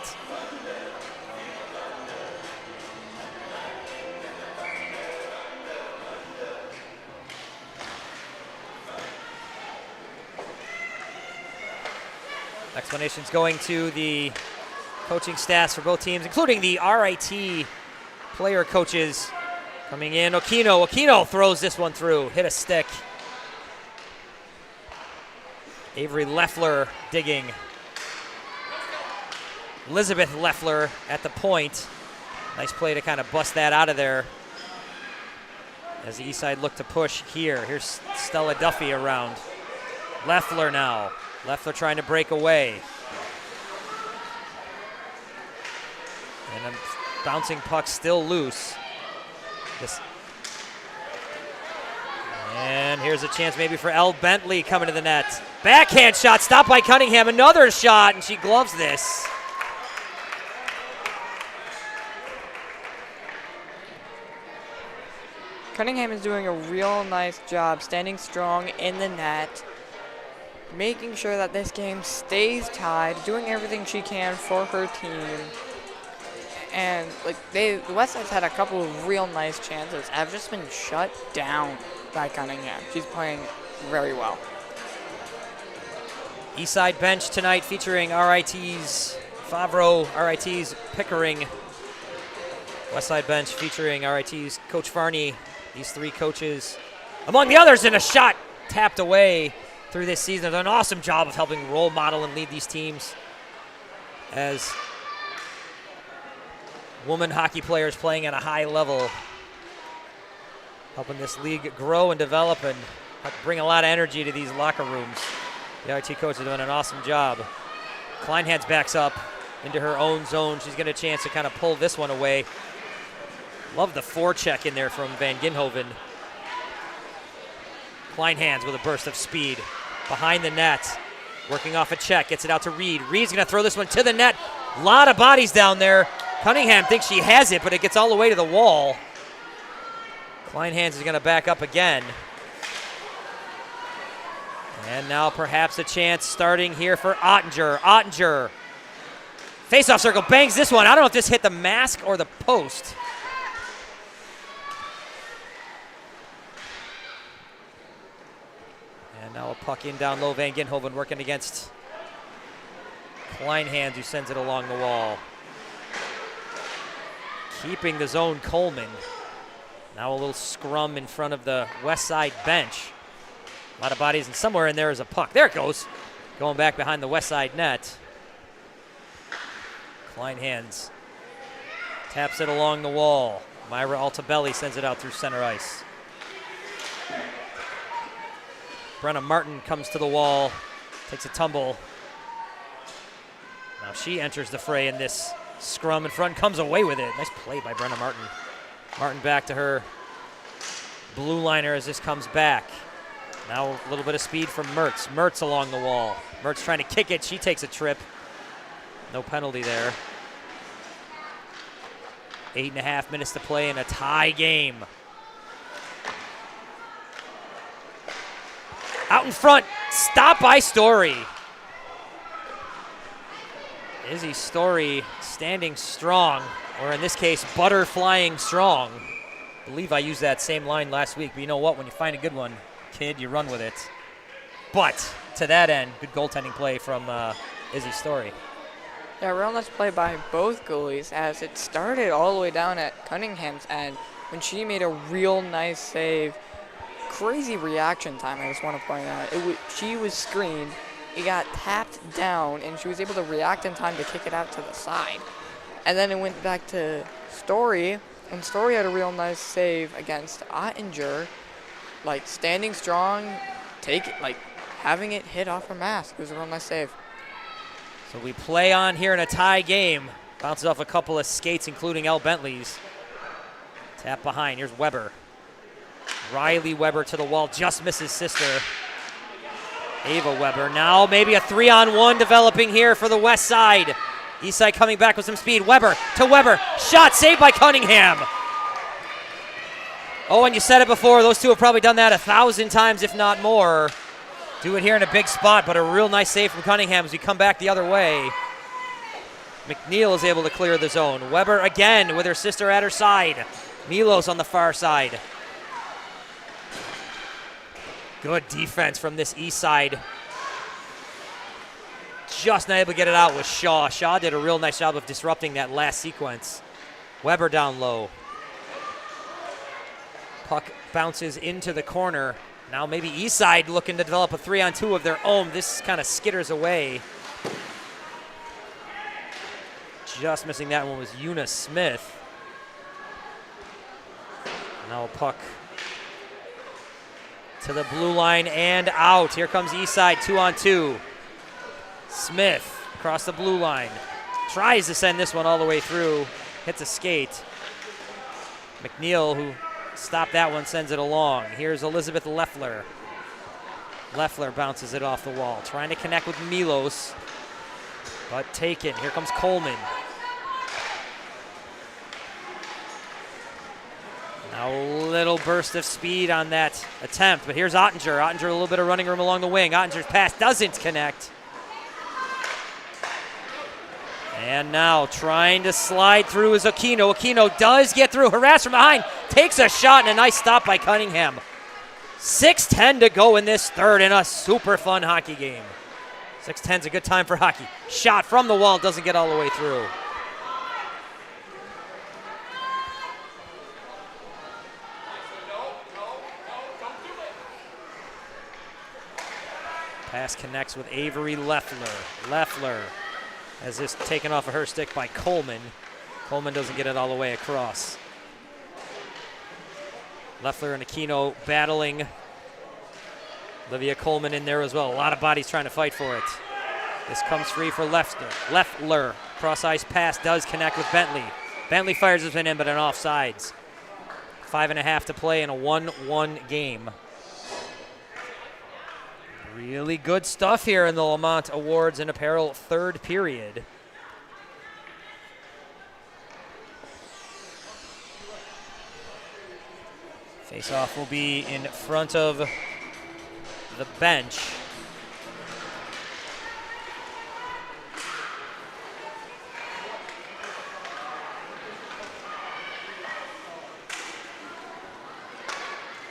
Explanations going to the coaching staffs for both teams, including the RIT player coaches coming in. Okino throws this one through, hit a stick. Avery Leffler digging. Elizabeth Leffler at the point. Nice play to kind of bust that out of there as the east side looked to push here. Here's Stella Duffy around. Leffler now. Leffler trying to break away. And a bouncing puck still loose. And here's a chance maybe for Elle Bentley coming to the net. Backhand shot stopped by Cunningham. Another shot, and she gloves this. Cunningham is doing a real nice job standing strong in the net, making sure that this game stays tied, doing everything she can for her team. And the West Side's had a couple of real nice chances, have just been shut down by Cunningham. She's playing very well. East Side bench tonight featuring RIT's Favreau, RIT's Pickering. West Side bench featuring RIT's Coach Farney. These three coaches, among the others, in a shot tapped away through this season. They've done an awesome job of helping role model and lead these teams as women hockey players playing at a high level, helping this league grow and develop and bring a lot of energy to these locker rooms. The RIT coach is doing an awesome job. Kleinhans backs up into her own zone. She's got a chance to kind of pull this one away. Love the forecheck in there from Van Ginhoven. Kleinhans with a burst of speed. Behind the net, working off a check, gets it out to Reed. Reed's gonna throw this one to the net. A lot of bodies down there. Cunningham thinks she has it, but it gets all the way to the wall. Kleinhans is gonna back up again. And now perhaps a chance starting here for Ottinger. Ottinger, face-off circle, bangs this one. I don't know if this hit the mask or the post. And now a puck in down low. Van Ginhoven working against Kleinhans, who sends it along the wall. Keeping the zone, Coleman. Now a little scrum in front of the West Side bench. A lot of bodies, and somewhere in there is a puck. There it goes. Going back behind the West Side net. Kleinhans taps it along the wall. Myra Altabelli sends it out through center ice. Brenna Martin comes to the wall, takes a tumble. Now she enters the fray in this scrum in front, comes away with it. Nice play by Brenna Martin. Martin back to her blue liner as this comes back. Now a little bit of speed from Mertz. Mertz along the wall. Mertz trying to kick it. She takes a trip. No penalty there. 8.5 minutes to play in a tie game. Out in front, stop by Story. Izzy Story standing strong, or in this case, butterflying strong. I believe I used that same line last week, but you know what? When you find a good one, kid, you run with it. But to that end, good goaltending play from Izzy Story. Yeah, real nice play by both goalies as it started all the way down at Cunningham's end when she made a real nice save. Crazy reaction time, I just want to point out. She was screened, it got tapped down, and she was able to react in time to kick it out to the side. And then it went back to Story, and Story had a real nice save against Ottinger, like standing strong, having it hit off her mask. It was a real nice save. So we play on here in a tie game. Bounces off a couple of skates, including Elle Bentley's. Tap behind, here's Weber. Riley Weber to the wall, just misses sister. Ava Weber. Now maybe a 3-on-1 developing here for the west side. East side coming back with some speed. Weber to Weber. Shot saved by Cunningham. Oh, and you said it before. Those two have probably done that 1,000 times, if not more. Do it here in a big spot, but a real nice save from Cunningham as we come back the other way. McNeil is able to clear the zone. Weber again with her sister at her side. Milos on the far side. Good defense from this east side. Just not able to get it out with Shaw. Shaw did a real nice job of disrupting that last sequence. Weber down low. Puck bounces into the corner. Now maybe east side looking to develop a 3-on-2 of their own. This kind of skitters away. Just missing that one was Eunice Smith. Now a puck to the blue line and out. Here comes east side, 2-on-2. Smith across the blue line. Tries to send this one all the way through. Hits a skate. McNeil, who stopped that one, sends it along. Here's Elizabeth Leffler. Leffler bounces it off the wall. Trying to connect with Milos, but taken. Here comes Coleman. Now a little burst of speed on that attempt, but here's Ottinger. Ottinger a little bit of running room along the wing. Ottinger's pass doesn't connect. And now trying to slide through is Aquino. Aquino does get through. Harassed from behind. Takes a shot and a nice stop by Cunningham. 6:10 to go in this third in a super fun hockey game. 6:10's a good time for hockey. Shot from the wall, doesn't get all the way through. Pass connects with Avery Leffler. Leffler has this taken off of her stick by Coleman. Coleman doesn't get it all the way across. Leffler and Aquino battling. Olivia Coleman in there as well. A lot of bodies trying to fight for it. This comes free for Leffler. Cross ice pass does connect with Bentley. Bentley fires this one in, but an offsides. 5.5 to play in a 1-1 game. Really good stuff here in the Lamont Awards and Apparel third period. Face-off will be in front of the bench.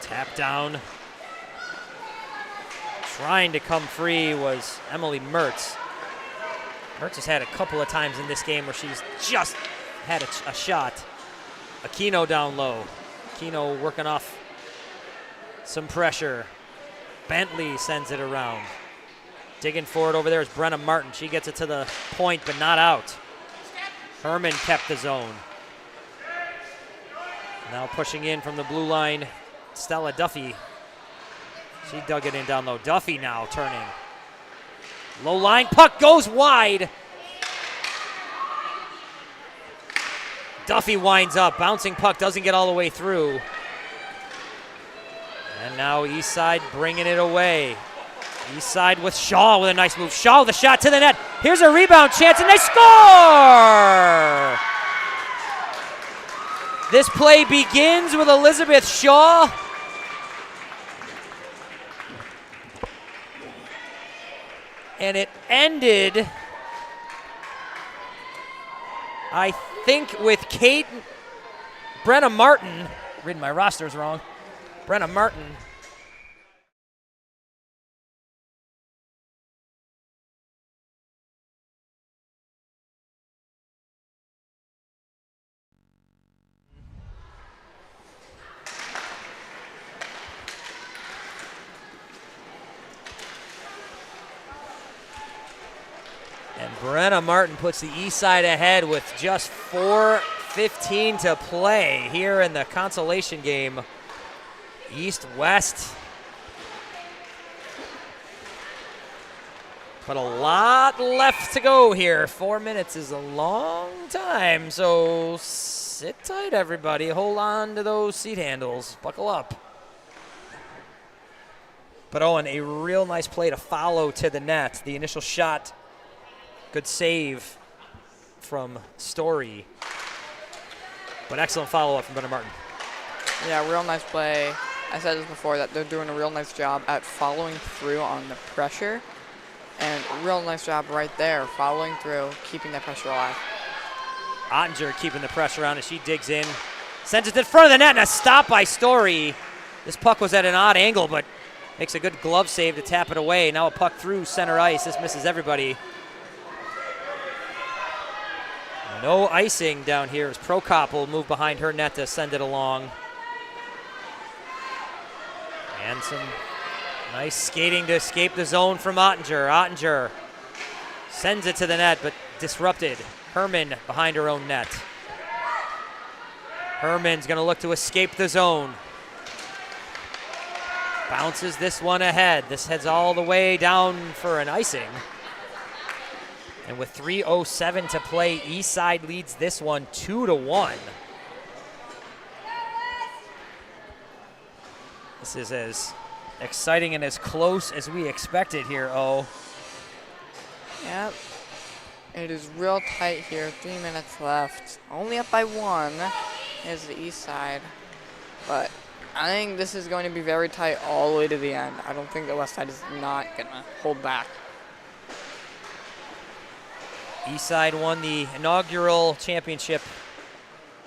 Tap down. Trying to come free was Emily Mertz. Mertz has had a couple of times in this game where she's just had a shot. Aquino down low. Aquino working off some pressure. Bentley sends it around. Digging for it over there is Brenna Martin. She gets it to the point, but not out. Herman kept the zone. Now pushing in from the blue line, Stella Duffy. She dug it in down low. Duffy now turning. Low line, puck goes wide. Duffy winds up. Bouncing puck doesn't get all the way through. And now east side bringing it away. East side with Shaw with a nice move. Shaw with a shot to the net. Here's a rebound chance and they score! This play begins with Elizabeth Shaw. And it ended, I think, with Brenna Martin. Reading my rosters wrong. Brenna Martin. And Brenna Martin puts the east side ahead with just 4:15 to play here in the consolation game. East-West. But a lot left to go here. 4 minutes is a long time, so sit tight, everybody. Hold on to those seat handles. Buckle up. But Owen, a real nice play to follow to the net. The initial shot, good save from Story. But excellent follow-up from Brendan Martin. Yeah, real nice play. I said this before, that they're doing a real nice job at following through on the pressure. And real nice job right there, following through, keeping that pressure alive. Ottinger keeping the pressure on as she digs in. Sends it in front of the net, and a stop by Story. This puck was at an odd angle, but makes a good glove save to tap it away. Now a puck through center ice. This misses everybody. No icing down here as Prokop will move behind her net to send it along. And some nice skating to escape the zone from Ottinger. Ottinger sends it to the net, but disrupted. Herman behind her own net. Herman's going to look to escape the zone. Bounces this one ahead. This heads all the way down for an icing. And with 3:07 to play, Eastside leads this one 2-1. This is as exciting and as close as we expected here, O. Yep. It is real tight here. 3 minutes left. Only up by 1 is the east side. But I think this is going to be very tight all the way to the end. I don't think the west side is not going to hold back. Eastside won the inaugural championship,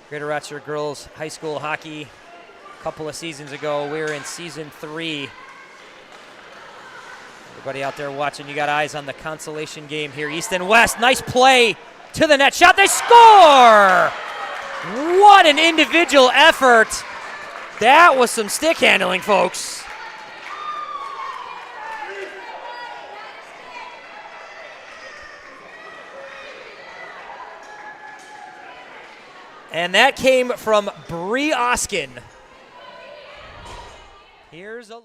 Greater Rochester Girls High School Hockey, a couple of seasons ago. We're in season 3. Everybody out there watching, you got eyes on the Consolation game here, East and West. Nice play to the net shot. They score! What an individual effort. That was some stick handling, folks. And that came from Bree Oskin. Here's a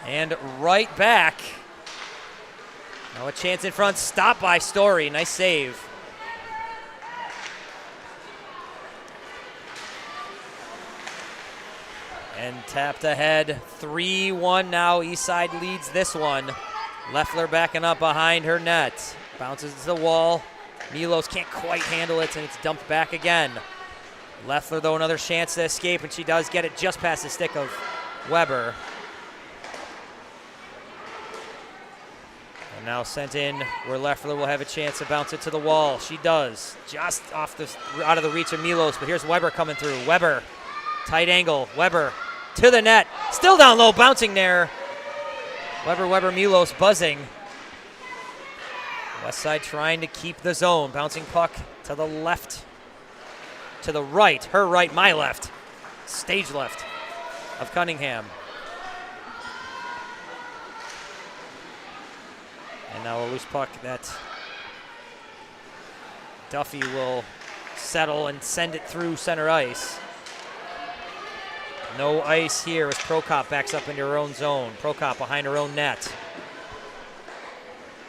and right back. Now a chance in front, stop by Story. Nice save. And tapped ahead, 3-1 now. Eastside leads this one. Leffler backing up behind her net. Bounces to the wall. Milos can't quite handle it, and it's dumped back again. Leffler, though, another chance to escape, and she does get it just past the stick of Weber. And now sent in where Leffler will have a chance to bounce it to the wall. She does, just out of the reach of Milos, but here's Weber coming through. Weber, tight angle, Weber to the net, still down low, bouncing there. Weber, Milos buzzing. West side trying to keep the zone. Bouncing puck to the left, to the right, her right, my left, stage left of Cunningham. And now a loose puck that Duffy will settle and send it through center ice. No ice here as Prokop backs up into her own zone. Prokop behind her own net.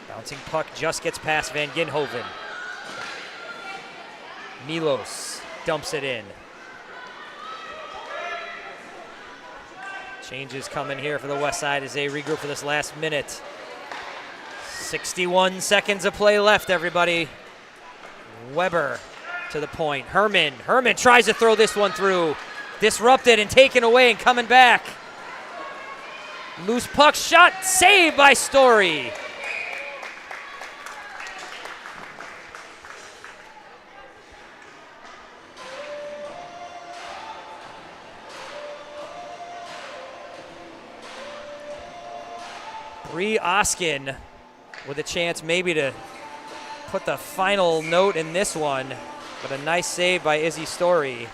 Bouncing puck just gets past Van Ginhoven. Milos dumps it in. Changes coming here for the west side as they regroup for this last minute. 61 seconds of play left, everybody. Weber to the point. Herman tries to throw this one through. Disrupted and taken away and coming back. Loose puck shot, saved by Story. Bree Oskin with a chance maybe to put the final note in this one, but a nice save by Izzy Story.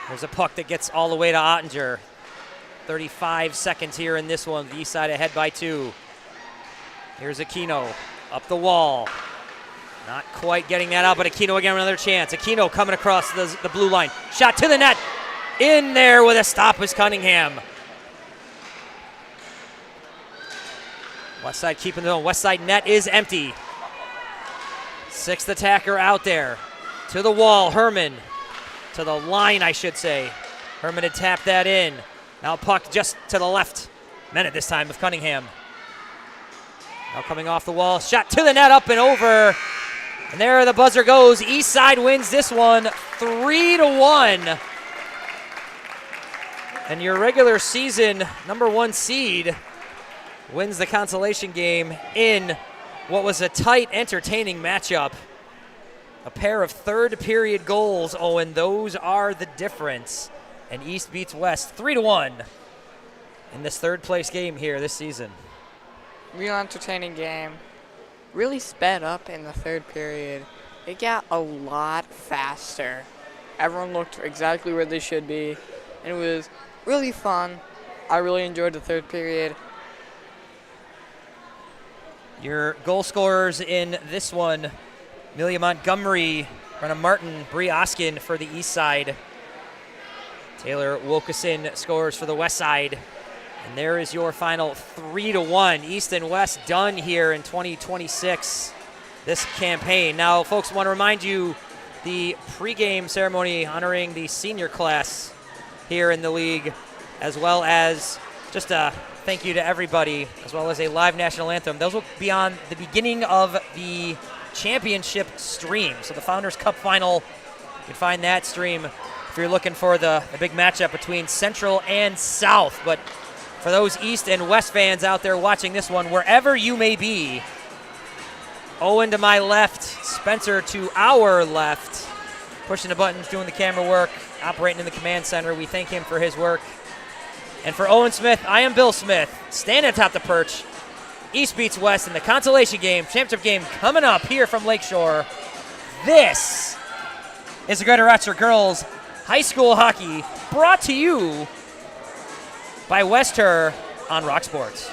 There's a puck that gets all the way to Ottinger. 35 seconds here in this one. The east side ahead by 2. Here's Aquino up the wall. Not quite getting that out, but Aquino again with another chance. Aquino coming across the blue line. Shot to the net. In there with a stop is Cunningham. West side keeping the zone. West side net is empty. Sixth attacker out there. To the wall, Herman. To the line, I should say. Herman had tapped that in. Now puck just to the left. Minute this time of Cunningham. Now coming off the wall. Shot to the net, up and over. And there the buzzer goes. East side wins this one 3-1. And your regular season #1 seed wins the consolation game in what was a tight, entertaining matchup. A pair of third period goals, Owen. Those are the difference. And East beats West 3-1 in this third place game here this season. Real entertaining game. Really sped up in the third period. It got a lot faster. Everyone looked exactly where they should be. And it was really fun. I really enjoyed the third period. Your goal scorers in this one, Amelia Montgomery, Brenna Martin, Bree Oskin for the east side. Taylor Wilkeson scores for the west side. And there is your final 3-1. East and West done here in 2026, this campaign. Now, folks, want to remind you the pregame ceremony honoring the senior class here in the league, as well as just a thank you to everybody, as well as a live national anthem. Those will be on the beginning of the championship stream. So the Founders Cup final, you can find that stream if you're looking for the big matchup between Central and South. But for those East and West fans out there watching this one, wherever you may be, Owen to my left, Spencer to our left, pushing the buttons, doing the camera work, operating in the command center. We thank him for his work. And for Owen Smith, I am Bill Smith, standing atop the perch. East beats West in the consolation game, championship game coming up here from Lakeshore. This is the Greater Rochester Girls High School Hockey, brought to you by West Herr on Rock Sports.